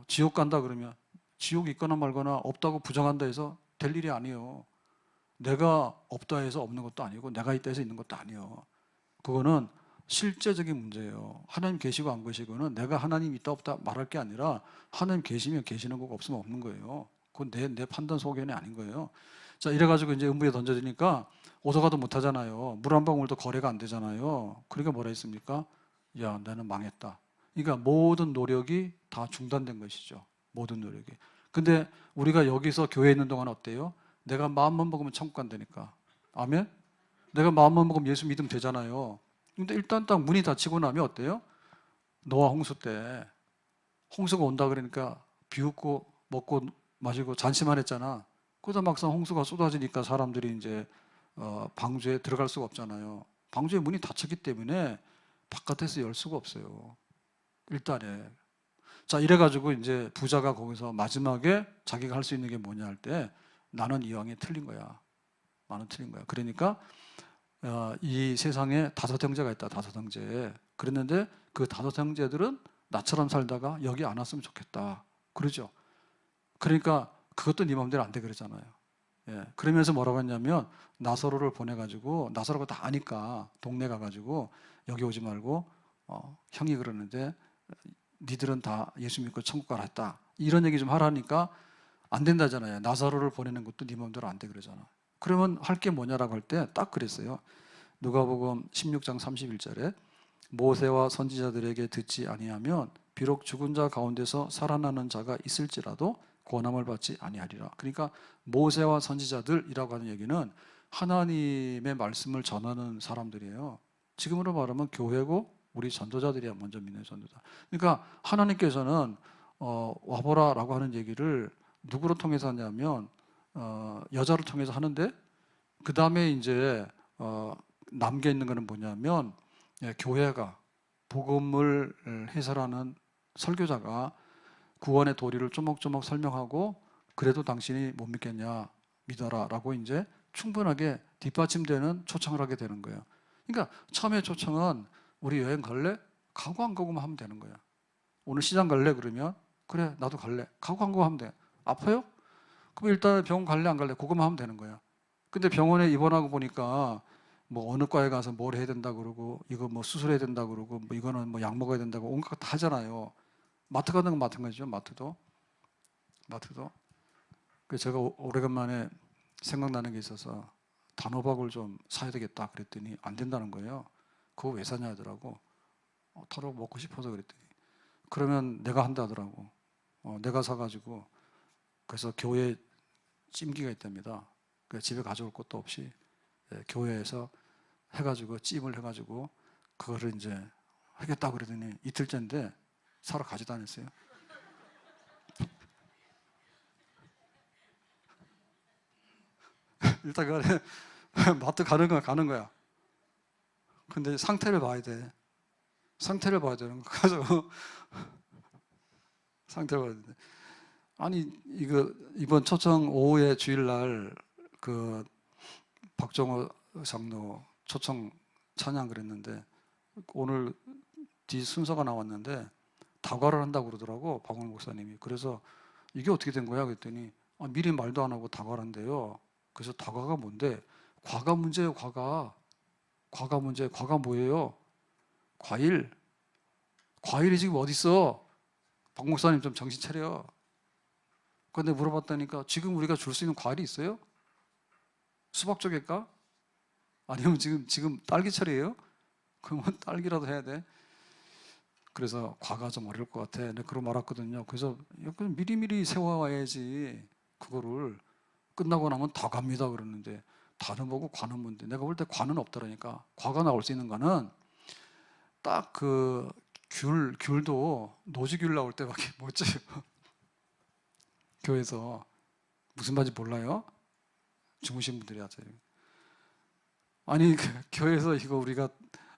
S1: 지옥 간다 그러면 지옥이 있거나 말거나 없다고 부정한다 해서 될 일이 아니에요. 내가 없다 해서 없는 것도 아니고 내가 있다 해서 있는 것도 아니에요. 그거는 실제적인 문제예요. 하나님 계시고 안 계시고는 내가 하나님 있다 없다 말할 게 아니라 하나님 계시면 계시는 거고 없으면 없는 거예요. 그건 내 판단 소견이 아닌 거예요. 자, 이래가지고 이제 음부에 던져지니까 오도가도 못 하잖아요. 물 한 방울도 거래가 안 되잖아요. 그러니까 뭐라 했습니까? 야, 나는 망했다. 그러니까 모든 노력이 다 중단된 것이죠. 모든 노력이. 근데 우리가 여기서 교회에 있는 동안 어때요? 내가 마음만 먹으면 천국 간다니까. 아멘? 내가 마음만 먹으면 예수 믿으면 되잖아요. 근데 일단 딱 문이 닫히고 나면 어때요? 노아 홍수 때 홍수가 온다 그러니까 비웃고 먹고 마시고 잔치만 했잖아. 그러다 막상 홍수가 쏟아지니까 사람들이 이제 방주에 들어갈 수가 없잖아요. 방주의 문이 닫혔기 때문에 바깥에서 열 수가 없어요. 일단에. 자, 이래가지고 이제 부자가 거기서 마지막에 자기가 할 수 있는 게 뭐냐 할 때 나는 이왕에 틀린 거야. 나는 틀린 거야. 그러니까 이 세상에 5형제가 있다. 5형제. 그랬는데 그 5형제들은 나처럼 살다가 여기 안 왔으면 좋겠다. 그러죠. 그러니까 그것도 네 마음대로 안 돼 그러잖아요. 예. 그러면서 뭐라고 했냐면 나사로를 보내가지고 나사로가 다 아니까 동네 가가지고 여기 오지 말고 형이 그러는데 니들은 다 예수 믿고 천국 가라 했다. 이런 얘기 좀 하라니까 안 된다잖아요. 나사로를 보내는 것도 네 마음대로 안 돼 그러잖아. 그러면 할 게 뭐냐라고 할 때 딱 그랬어요. 누가복음 16장 31절에 모세와 선지자들에게 듣지 아니하면 비록 죽은 자 가운데서 살아나는 자가 있을지라도 고난을 받지 아니하리라. 그러니까 모세와 선지자들이라고 하는 얘기는 하나님의 말씀을 전하는 사람들이에요. 지금으로 말하면 교회고 우리 전도자들이야. 먼저 믿는 전도자. 그러니까 하나님께서는 와보라라고 하는 얘기를 누구로 통해서 하냐면 여자를 통해서 하는데 그 다음에 이제 남겨 있는 것은 뭐냐면 교회가 복음을 해설하는 설교자가 구원의 도리를 쪼목쪼목 설명하고 그래도 당신이 못 믿겠냐 믿어라라고 이제 충분하게 뒷받침되는 초청을 하게 되는 거예요. 그러니까 처음에 초청은 우리 여행 갈래? 가고 안 가고만 하면 되는 거야. 오늘 시장 갈래? 그러면 그래 나도 갈래. 가고 안 가고 하면 돼. 아파요? 그럼 일단 병원 갈래 안 갈래? 그것만 하면 되는 거야. 근데 병원에 입원하고 보니까 뭐 어느 과에 가서 뭘 해야 된다 그러고 이거 뭐 수술해야 된다 그러고 뭐 이거는 뭐 약 먹어야 된다고 온갖 다 하잖아요. 마트 가는 건 마찬가지죠. 마트도. 그래서 제가 오래간만에 생각나는 게 있어서 단호박을 좀 사야 되겠다 그랬더니 안 된다는 거예요. 그거 왜 사냐 하더라고. 단호박 먹고 싶어서 그랬더니 그러면 내가 한다 하더라고. 내가 사가지고 그래서 교회에 찜기가 있답니다. 그래서 집에 가져올 것도 없이 교회에서 해가지고 찜을 해가지고 그거를 이제 하겠다 그러더니 이틀째인데 사러 가지도 않았어요. 일단 간에 마트 가는 거야. 근데 상태를 봐야 돼. 상태를 봐야 되는 거. 그래서 상태를 봐야 돼. 아니 이거 이번 초청 오후에 주일날 그 박정호 장로 초청 찬양 그랬는데 오늘 뒤 순서가 나왔는데 다과를 한다고 그러더라고 박원일 목사님이. 그래서 이게 어떻게 된 거야 그랬더니 미리 말도 안 하고 다과를 한대요. 그래서 다과가 뭔데? 과가 문제예요. 과가 문제. 과가 뭐예요? 과일이 지금 어디 있어? 박 목사님 좀 정신 차려. 그런데 물어봤다니까 지금 우리가 줄 수 있는 과일이 있어요? 수박 쪽일까? 아니면 지금 딸기철이에요? 그러면 딸기라도 해야 돼. 그래서 과가 좀 어려울 것 같아. 내가 그러고 말았거든요. 그래서 미리미리 세워와야지. 그거를 끝나고 나면 다 갑니다 그러는데 다는 뭐고 과는 뭔데? 내가 볼 때 과는 없더라니까. 과가 나올 수 있는 거는 딱 그 귤도 노지귤 나올 때밖에 못 쪄요. 교회에서 무슨 말인지 몰라요? 주무신 분들이 하세요. 아니 교회에서 이거 우리가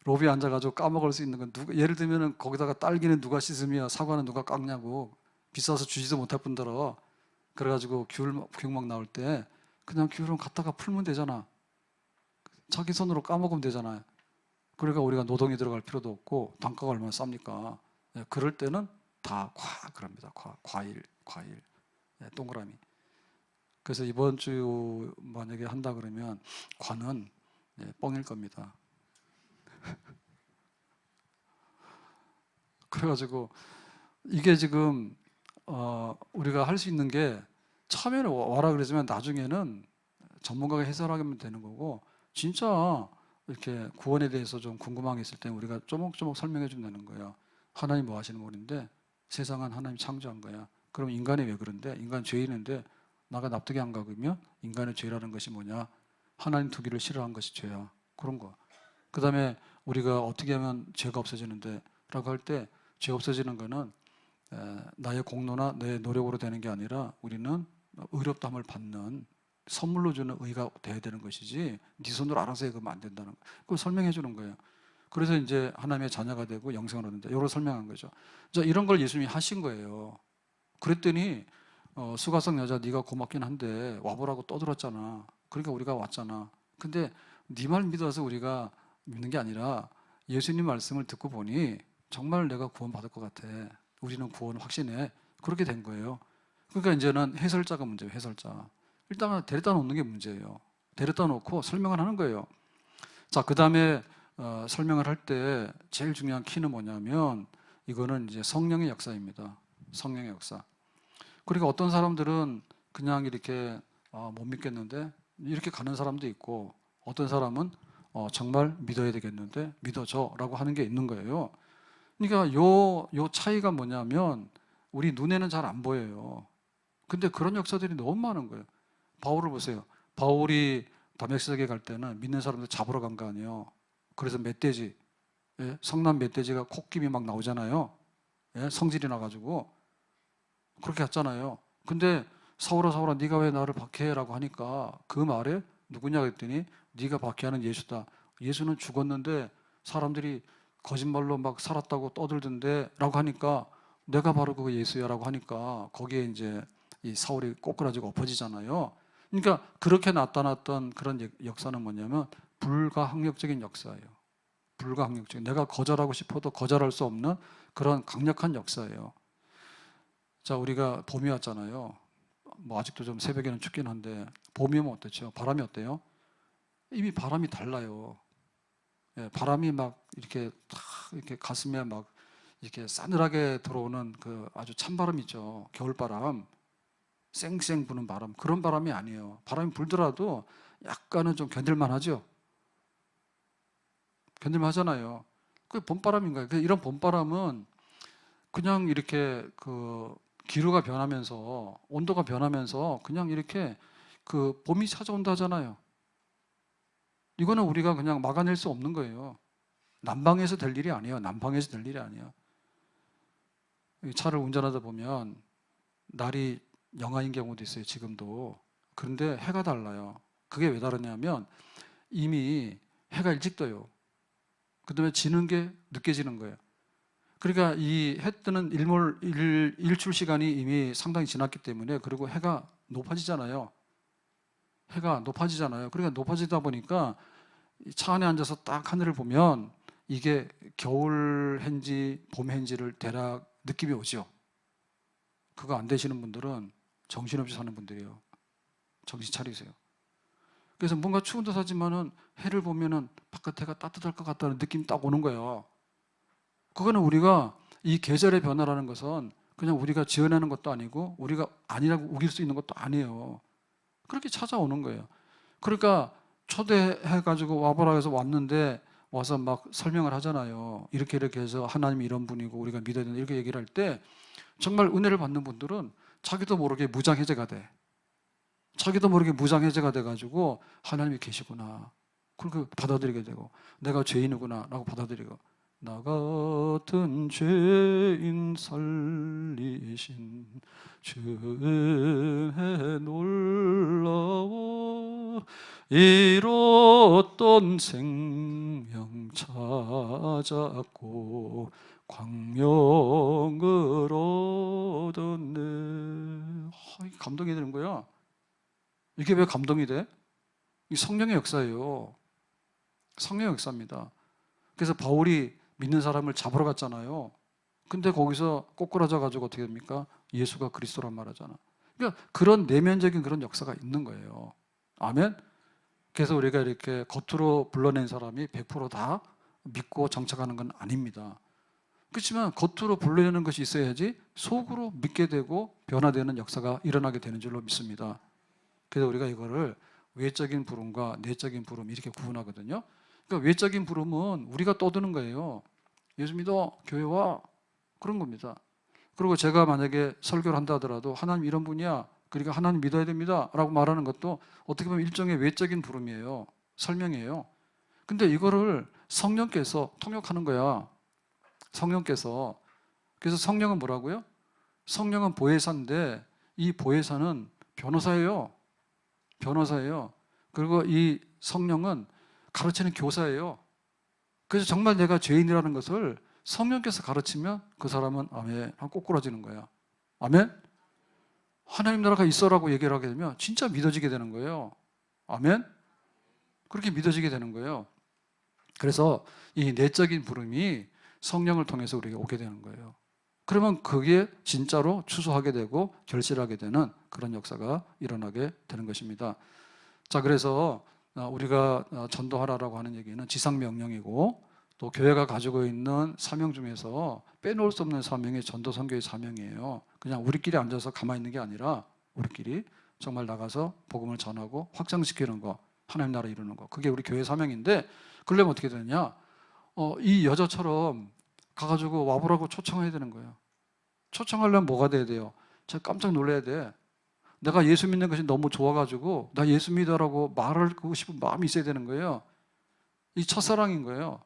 S1: 로비에 앉아가지고 까먹을 수 있는 건 누가 예를 들면은 거기다가 딸기는 누가 씻으며 사과는 누가 깎냐고 비싸서 주지도 못할 뿐더러 그래가지고 귤막 나올 때 그냥 귤은 갖다가 풀면 되잖아. 자기 손으로 까먹으면 되잖아요. 그러니까 우리가 노동이 들어갈 필요도 없고 단가가 얼마나 쌉니까? 그럴 때는 다 그럽니다. 과일, 예, 동그라미. 그래서 이번 주 만약에 한다 그러면 과는 예, 뻥일 겁니다. 그래가지고 이게 지금 우리가 할 수 있는 게 처음에는 와라 그러지만 나중에는 전문가가 해설하면 되는 거고, 진짜 이렇게 구원에 대해서 좀 궁금한 게 있을 때 우리가 조목조목 설명해 주면 되는 거예요. 하나님 뭐 하시는 분인데, 세상은 하나님 창조한 거야. 그럼 인간이 왜 그런데? 인간 죄인인데 나가 납득이 안 가면 인간의 죄라는 것이 뭐냐? 하나님 두기를 싫어한 것이 죄야. 그런 거. 그 다음에 우리가 어떻게 하면 죄가 없어지는데 라고 할 때, 죄 없어지는 거는 나의 공로나 내 노력으로 되는 게 아니라 우리는 의롭다함을 받는 선물로 주는 의가 돼야 되는 것이지 네 손으로 알아서 해 그러면 안 된다는 거. 그걸 설명해 주는 거예요. 그래서 이제 하나님의 자녀가 되고 영생을 얻는다. 이걸 설명한 거죠. 자, 이런 걸 예수님이 하신 거예요. 그랬더니 수가성 여자 네가 고맙긴 한데 와보라고 떠들었잖아. 그러니까 우리가 왔잖아. 근데 네 말 믿어서 우리가 믿는 게 아니라 예수님 말씀을 듣고 보니 정말 내가 구원 받을 것 같아. 우리는 구원 확신해. 그렇게 된 거예요. 그러니까 이제는 해설자가 문제예요. 해설자. 일단은 데려다 놓는 게 문제예요. 데려다 놓고 설명을 하는 거예요. 자, 그 다음에 설명을 할 때 제일 중요한 키는 뭐냐면 이거는 이제 성령의 역사입니다. 성령의 역사. 그러니까 어떤 사람들은 그냥 이렇게 못 믿겠는데 이렇게 가는 사람도 있고, 어떤 사람은 정말 믿어야 되겠는데 믿어줘라고 하는 게 있는 거예요. 그러니까 요 차이가 뭐냐면 우리 눈에는 잘 안 보여요. 근데 그런 역사들이 너무 많은 거예요. 바울을 보세요. 바울이 다메섹에 갈 때는 믿는 사람들 잡으러 간 거 아니에요. 그래서 멧돼지, 예? 성난 멧돼지가 콧김이 막 나오잖아요. 예? 성질이 나가지고 그렇게 했잖아요. 근데 사울아 네가 왜 나를 박해라고 하니까 그 말에 누구냐 그랬더니 네가 박해하는 예수다. 예수는 죽었는데 사람들이 거짓말로 막 살았다고 떠들던데 라고 하니까 내가 바로 그 예수야라고 하니까 거기에 이제 이 사울이 꼬꾸라지고 엎어지잖아요. 그러니까 그렇게 나타났던 그런 역사는 뭐냐면 불가항력적인 역사예요. 불가항력적인, 내가 거절하고 싶어도 거절할 수 없는 그런 강력한 역사예요. 자, 우리가 봄이 왔잖아요. 뭐 아직도 좀 새벽에는 춥긴 한데 봄이 오면 어떻죠? 바람이 어때요? 이미 바람이 달라요. 예, 바람이 막 이렇게 탁 이렇게 가슴에 막 이렇게 싸늘하게 들어오는 그 아주 찬바람 있죠. 겨울바람. 쌩쌩 부는 바람. 그런 바람이 아니에요. 바람이 불더라도 약간은 좀 견딜만 하죠. 견딜만 하잖아요. 그게 봄바람인가요? 이런 봄바람은 그냥 이렇게 그 기류가 변하면서 온도가 변하면서 그냥 이렇게 그 봄이 찾아온다 하잖아요. 이거는 우리가 그냥 막아낼 수 없는 거예요. 남방에서 될 일이 아니에요. 남방에서 될 일이 아니에요. 차를 운전하다 보면 날이 영하인 경우도 있어요. 지금도. 그런데 해가 달라요. 그게 왜 다르냐면 이미 해가 일찍 떠요. 그 다음에 지는 게 늦게 지는 거예요. 그러니까 이 해 뜨는 일출 시간이 이미 상당히 지났기 때문에, 그리고 해가 높아지잖아요. 해가 높아지잖아요. 그러니까 높아지다 보니까 차 안에 앉아서 딱 하늘을 보면 이게 겨울 해인지 봄 해인지를 대략 느낌이 오죠. 그거 안 되시는 분들은 정신없이 사는 분들이에요. 정신 차리세요. 그래서 뭔가 추운 듯 하지만은 해를 보면은 바깥 해가 따뜻할 것 같다는 느낌이 딱 오는 거예요. 그거는 우리가 이 계절의 변화라는 것은 그냥 우리가 지어내는 것도 아니고 우리가 아니라고 우길 수 있는 것도 아니에요. 그렇게 찾아오는 거예요. 그러니까 초대해가지고 와보라 해서 왔는데 와서 막 설명을 하잖아요. 이렇게 해서 하나님이 이런 분이고 우리가 믿어야 된다 이렇게 얘기를 할 때 정말 은혜를 받는 분들은 자기도 모르게 무장해제가 돼. 자기도 모르게 무장해제가 돼가지고 하나님이 계시구나. 그렇게 받아들이게 되고, 내가 죄인이구나 라고 받아들이고, 나 같은 죄인 살리신 주의 놀라워 잃었던 생명 찾았고 광명을 얻었네. 감동이 되는 거야. 이게 왜 감동이 돼? 이 성령의 역사예요. 성령의 역사입니다. 그래서 바울이 믿는 사람을 잡으러 갔잖아요. 근데 거기서 꼬꾸라져 가지고 어떻게 됩니까? 예수가 그리스도란 말하잖아. 그러니까 그런 내면적인 그런 역사가 있는 거예요. 아멘. 그래서 우리가 이렇게 겉으로 불러낸 사람이 100%다 믿고 정착하는 건 아닙니다. 그렇지만 겉으로 불러내는 것이 있어야지 속으로 믿게 되고 변화되는 역사가 일어나게 되는 줄로 믿습니다. 그래서 우리가 이거를 외적인 부름과 내적인 부름 이렇게 구분하거든요. 그러니까 외적인 부름은 우리가 떠드는 거예요. 예수 믿어, 교회 와, 그런 겁니다. 그리고 제가 만약에 설교를 한다 하더라도 하나님 이런 분이야, 그러니까 하나님 믿어야 됩니다 라고 말하는 것도 어떻게 보면 일종의 외적인 부름이에요. 설명이에요. 근데 이거를 성령께서 통역하는 거야. 성령께서. 그래서 성령은 뭐라고요? 성령은 보혜사인데 이 보혜사는 변호사예요. 변호사예요. 그리고 이 성령은 가르치는 교사예요. 그래서 정말 내가 죄인이라는 것을 성령께서 가르치면 그 사람은 아멘 하고 꼬꾸라지는 거야. 아멘? 하나님 나라가 있어라고 얘기를 하게 되면 진짜 믿어지게 되는 거예요. 아멘? 그렇게 믿어지게 되는 거예요. 그래서 이 내적인 부름이 성령을 통해서 우리에게 오게 되는 거예요. 그러면 그게 진짜로 추수하게 되고 결실하게 되는 그런 역사가 일어나게 되는 것입니다. 자, 그래서 우리가 전도하라라고 하는 얘기는 지상명령이고 또 교회가 가지고 있는 사명 중에서 빼놓을 수 없는 사명이 전도 선교의 사명이에요. 그냥 우리끼리 앉아서 가만히 있는 게 아니라 우리끼리 정말 나가서 복음을 전하고 확장시키는 거, 하나님 나라 이루는 거, 그게 우리 교회 사명인데 그러려면 어떻게 되느냐? 이 여자처럼 가가지고 와보라고 초청해야 되는 거예요. 초청하려면 뭐가 돼야 돼요? 제가 깜짝 놀라야 돼. 내가 예수 믿는 것이 너무 좋아가지고 나 예수 믿어라고 말하고 싶은 마음이 있어야 되는 거예요. 이 첫사랑인 거예요.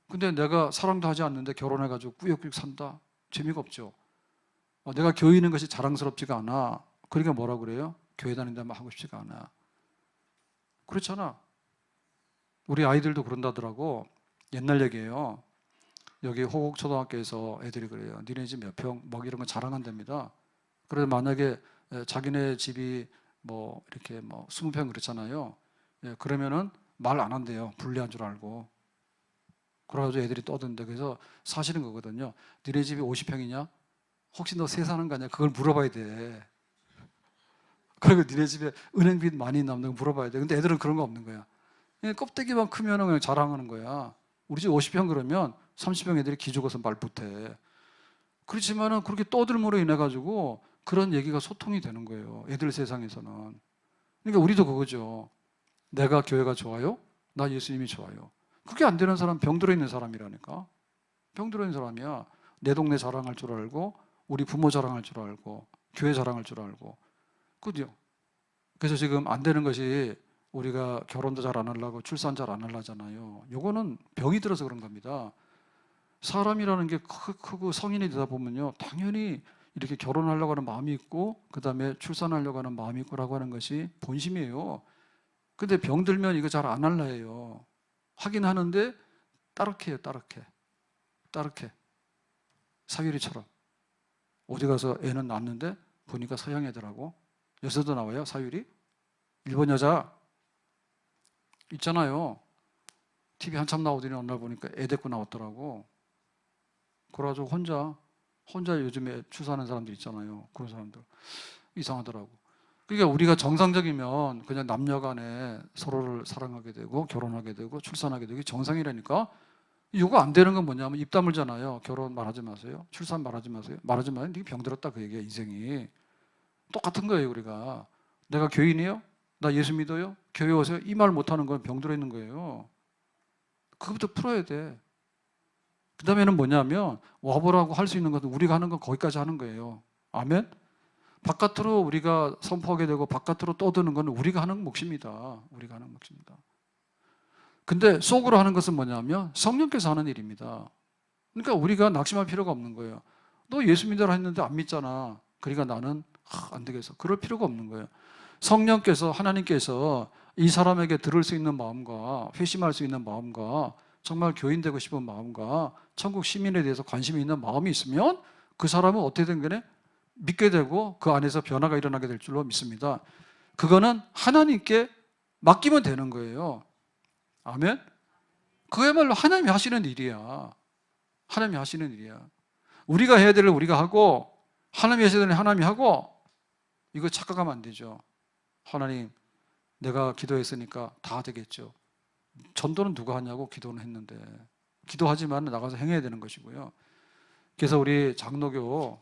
S1: 근데 내가 사랑도 하지 않는데 결혼해가지고 꾸역꾸역 산다? 재미가 없죠. 내가 교회 있는 것이 자랑스럽지가 않아. 그러니까 뭐라 그래요? 교회 다닌다면 하고 싶지가 않아. 그렇잖아. 우리 아이들도 그런다더라고. 옛날 얘기예요. 여기 호곡초등학교에서 애들이 그래요. 니네 집 몇 평? 뭐 이런 거 자랑한답니다. 그래서 만약에 자기네 집이 뭐 이렇게 뭐 20평 그렇잖아요. 그러면은 말 안 한대요. 불리한 줄 알고. 그래가지고 애들이 떠든데 그래서 사실은 거거든요. 니네 집이 50평이냐? 혹시 너 새 사는 거 아니야? 그걸 물어봐야 돼. 그리고 니네 집에 은행빚 많이 남는 거 물어봐야 돼. 근데 애들은 그런 거 없는 거야. 그냥 껍데기만 크면 그냥 자랑하는 거야. 우리 집 50평 그러면 30평 애들이 기죽어서 말 못해. 그렇지만은 그렇게 떠들므로 인해 가지고 그런 얘기가 소통이 되는 거예요. 애들 세상에서는. 그러니까 우리도 그거죠. 내가 교회가 좋아요? 나 예수님이 좋아요. 그게 안 되는 사람 병들어 있는 사람이라니까. 병들어 있는 사람이야. 내 동네 자랑할 줄 알고 우리 부모 자랑할 줄 알고 교회 자랑할 줄 알고. 그죠? 그래서 지금 안 되는 것이 우리가 결혼도 잘 안 하려고 출산 잘 안 하려잖아요. 요거는 병이 들어서 그런 겁니다. 사람이라는 게 크고 성인이 되다 보면요. 당연히 이렇게 결혼하려고 하는 마음이 있고 그 다음에 출산하려고 하는 마음이 있고라고 하는 것이 본심이에요. 근데 병들면 이거 잘 안 할라 해요. 하긴 하는데 따르게요. 따르게. 사유리처럼. 어디 가서 애는 낳았는데 보니까 서양 애들하고 여기서도 나와요. 사유리. 일본 여자 있잖아요. TV 한참 나오더니 어느 날 보니까 애 데리고 나왔더라고. 그래가지고 혼자 요즘에 출산하는 사람들 있잖아요. 그런 사람들 이상하더라고. 그러니까 우리가 정상적이면 그냥 남녀 간에 서로를 사랑하게 되고 결혼하게 되고 출산하게 되고 정상이라니까. 이거 안 되는 건 뭐냐면 입 다물잖아요. 결혼 말하지 마세요. 출산 말하지 마세요. 말하지 마요. 네 병들었다 그 얘기야. 인생이 똑같은 거예요. 우리가 내가 교인이에요? 나 예수 믿어요? 교회 오세요? 이 말 못하는 건 병들어 있는 거예요. 그것부터 풀어야 돼. 그 다음에는 뭐냐면 와보라고 할 수 있는 것은 우리가 하는 건 거기까지 하는 거예요. 아멘? 바깥으로 우리가 선포하게 되고 바깥으로 떠드는 건 우리가 하는 몫입니다. 우리가 하는 몫입니다. 근데 속으로 하는 것은 뭐냐면 성령께서 하는 일입니다. 그러니까 우리가 낙심할 필요가 없는 거예요. 너 예수 믿으라 했는데 안 믿잖아. 그러니까 나는 안 되겠어. 그럴 필요가 없는 거예요. 성령께서 하나님께서 이 사람에게 들을 수 있는 마음과 회심할 수 있는 마음과 정말 교인 되고 싶은 마음과 천국 시민에 대해서 관심이 있는 마음이 있으면 그 사람은 어떻게 된 거네? 믿게 되고 그 안에서 변화가 일어나게 될 줄로 믿습니다. 그거는 하나님께 맡기면 되는 거예요. 아멘? 그야말로 하나님이 하시는 일이야. 하나님이 하시는 일이야. 우리가 해야 될 일 우리가 하고 하나님이 하셔야 될 일 하나님이 하고, 이거 착각하면 안 되죠. 하나님, 내가 기도했으니까 다 되겠죠. 전도는 누가 하냐고, 기도는 했는데. 기도하지만 나가서 행해야 되는 것이고요. 그래서 우리 장로교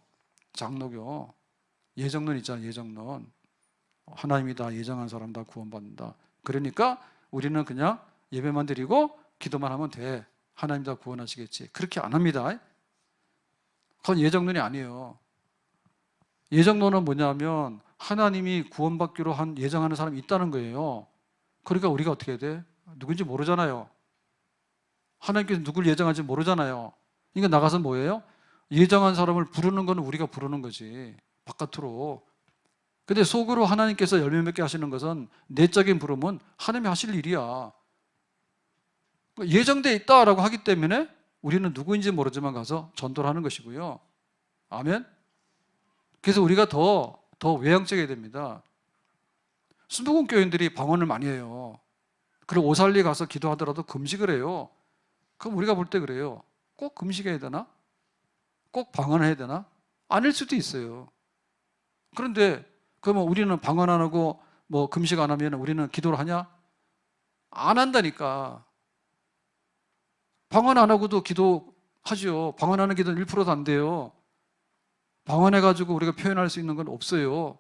S1: 예정론 있잖아요. 예정론. 하나님이 다 예정한 사람 다 구원받는다. 그러니까 우리는 그냥 예배만 드리고 기도만 하면 돼. 하나님 다 구원하시겠지. 그렇게 안 합니다. 그건 예정론이 아니에요. 예정론은 뭐냐면 하나님이 구원받기로 한 예정하는 사람이 있다는 거예요. 그러니까 우리가 어떻게 해야 돼? 누군지 모르잖아요. 하나님께서 누굴 예정한지 모르잖아요. 그러니까 나가서 뭐예요? 예정한 사람을 부르는 건 우리가 부르는 거지, 바깥으로. 근데 속으로 하나님께서 열매 맺게 하시는 것은, 내적인 부름은 하나님이 하실 일이야. 예정되어 있다라고 하기 때문에 우리는 누구인지 모르지만 가서 전도를 하는 것이고요. 아멘? 그래서 우리가 더 외향적이어야 됩니다. 순복음 교인들이 방언을 많이 해요. 그리고 오살리 가서 기도하더라도 금식을 해요. 그럼 우리가 볼 때 그래요. 꼭 금식해야 되나? 꼭 방언해야 되나? 아닐 수도 있어요. 그런데 그러면 우리는 방언 안 하고 뭐 금식 안 하면 우리는 기도를 하냐? 안 한다니까. 방언 안 하고도 기도하죠. 방언하는 기도는 1%도 안 돼요. 방언해가지고 우리가 표현할 수 있는 건 없어요.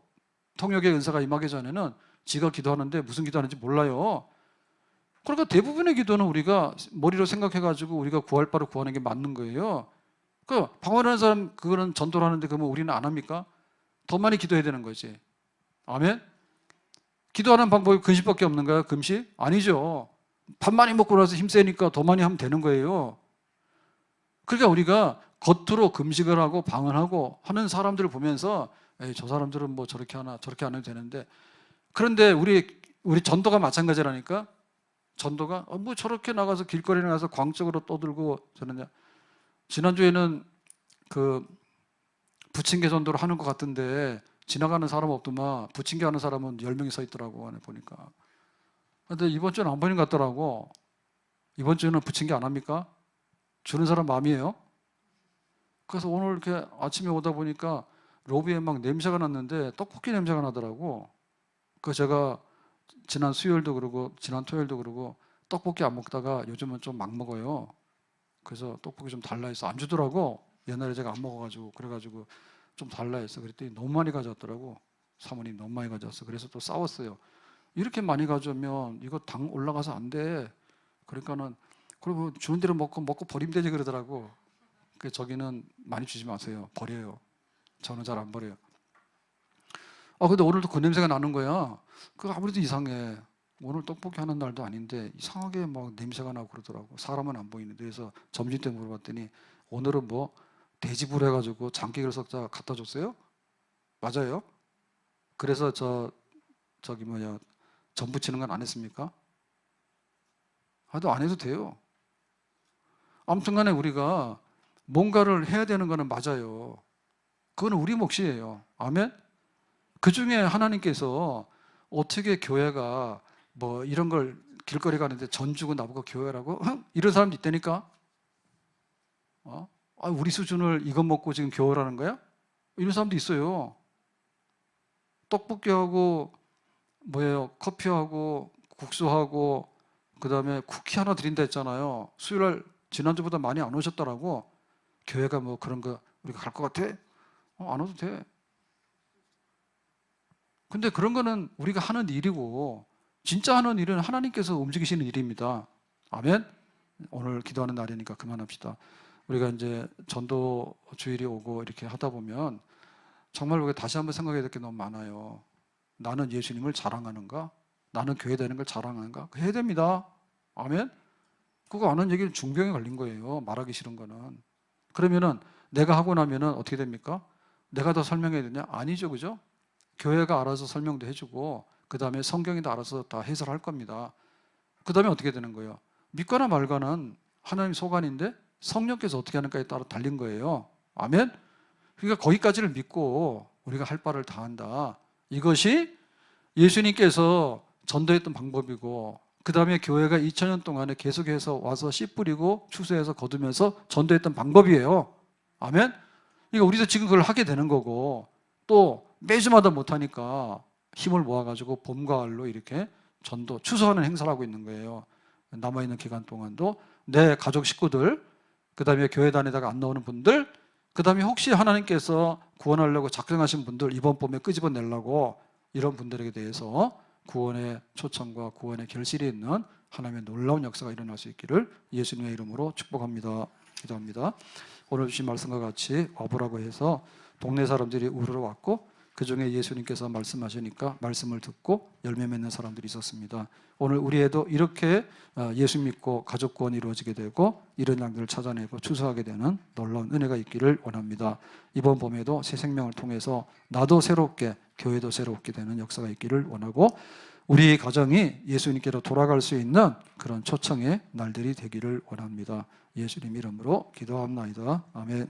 S1: 통역의 은사가 임하기 전에는 지가 기도하는데 무슨 기도하는지 몰라요. 그러니까 대부분의 기도는 우리가 머리로 생각해가지고 우리가 구할 바를 구하는 게 맞는 거예요. 그 방언하는 사람 그거는 전도를 하는데 그러면 우리는 안 합니까? 더 많이 기도해야 되는 거지. 아멘? 기도하는 방법이 금식밖에 없는가요? 금식? 아니죠. 밥 많이 먹고 나서 힘세니까 더 많이 하면 되는 거예요. 그러니까 우리가 겉으로 금식을 하고 방언하고 하는 사람들을 보면서 에이, 저 사람들은 뭐 저렇게 하나 저렇게 안 해도 되는데, 그런데 우리 전도가 마찬가지라니까. 전도가 뭐 저렇게 나가서 길거리에 나가서 광적으로 떠들고 저러냐. 지난주에는 그 부침개 전도를 하는 것 같은데 지나가는 사람 없더만 부침개 하는 사람은 10명이 서 있더라고, 안에 보니까. 근데 이번 주는 안 보이는 것 같더라고. 이번 주는 부침개 안 합니까? 주는 사람 마음이에요. 그래서 오늘 이렇게 아침에 오다 보니까 로비에 막 냄새가 났는데 떡볶이 냄새가 나더라고. 그 제가 지난 수요일도 그러고 지난 토요일도 그러고 떡볶이 안 먹다가 요즘은 좀 막 먹어요. 그래서 떡볶이 좀 달라 해서 안 주더라고. 옛날에 제가 안 먹어가지고. 그래가지고 좀 달라 해서 그랬더니 너무 많이 가져왔더라고. 사모님 너무 많이 가져왔어. 그래서 또 싸웠어요. 이렇게 많이 가져오면 이거 당 올라가서 안 돼. 그러니까는 그리고 주는 대로 먹고 버리면 되지 그러더라고. 그 저기는 많이 주지 마세요. 버려요. 저는 잘 안 버려요. 근데 오늘도 그 냄새가 나는 거야. 그 아무래도 이상해. 오늘 떡볶이 하는 날도 아닌데 이상하게 막 냄새가 나고 그러더라고. 사람은 안 보이는데. 그래서 점심 때 물어봤더니 오늘은 뭐 돼지불 해가지고 장기를 섞자 갖다 줬어요? 맞아요? 그래서 저기 뭐냐 전 부치는 건 안 했습니까? 안 해도 돼요. 아무튼 간에 우리가 뭔가를 해야 되는 거는 맞아요. 그건 우리 몫이에요. 아멘? 그 중에 하나님께서 어떻게 교회가 뭐 이런 걸 길거리 가는데 전 주고 나보고 교회라고? 이런 사람도 있다니까? 우리 수준을 이것 먹고 지금 교회라는 거야? 이런 사람도 있어요. 떡볶이하고 뭐예요? 커피하고 국수하고 그 다음에 쿠키 하나 드린다 했잖아요. 수요일날 지난주보다 많이 안 오셨더라고. 교회가 뭐 그런 거 우리가 갈 것 같아? 안 와도 돼. 근데 그런 거는 우리가 하는 일이고 진짜 하는 일은 하나님께서 움직이시는 일입니다. 아멘? 오늘 기도하는 날이니까 그만합시다. 우리가 이제 전도 주일이 오고 이렇게 하다 보면 정말 우리가 다시 한번 생각해야 될 게 너무 많아요. 나는 예수님을 자랑하는가? 나는 교회 다니는 걸 자랑하는가? 해야 됩니다. 아멘? 그거 안 하는 얘기는 중병에 걸린 거예요. 말하기 싫은 거는. 그러면은 내가 하고 나면은 어떻게 됩니까? 내가 더 설명해야 되냐? 아니죠. 그죠? 교회가 알아서 설명도 해주고 그 다음에 성경이도 알아서 다 해설할 겁니다. 그 다음에 어떻게 되는 거예요? 믿거나 말거는 하나님 소관인데 성령께서 어떻게 하는가에 따라 달린 거예요. 아멘? 그러니까 거기까지를 믿고 우리가 할 바를 다 한다. 이것이 예수님께서 전도했던 방법이고 그 다음에 교회가 2000년 동안에 계속해서 와서 씨 뿌리고 추수해서 거두면서 전도했던 방법이에요. 아멘? 그러니까 우리도 지금 그걸 하게 되는 거고, 또 매주마다 못하니까 힘을 모아가지고 봄, 가을로 이렇게 전도, 추수하는 행사를 하고 있는 거예요. 남아있는 기간 동안도 내 가족 식구들, 그 다음에 교회 다니다가 안 나오는 분들, 그 다음에 혹시 하나님께서 구원하려고 작정하신 분들, 이번 봄에 끄집어내려고 이런 분들에게 대해서 구원의 초청과 구원의 결실이 있는 하나님의 놀라운 역사가 일어날 수 있기를 예수님의 이름으로 축복합니다. 기도합니다. 오늘 주신 말씀과 같이 와보라고 해서 동네 사람들이 우르르 왔고, 그 중에 예수님께서 말씀하시니까 말씀을 듣고 열매 맺는 사람들이 있었습니다. 오늘 우리에도 이렇게 예수 믿고 가족 구원이 이루어지게 되고 이런 양들을 찾아내고 추수하게 되는 놀라운 은혜가 있기를 원합니다. 이번 봄에도 새 생명을 통해서 나도 새롭게, 교회도 새롭게 되는 역사가 있기를 원하고, 우리 가정이 예수님께로 돌아갈 수 있는 그런 초청의 날들이 되기를 원합니다. 예수님 이름으로 기도합나이다. 아멘.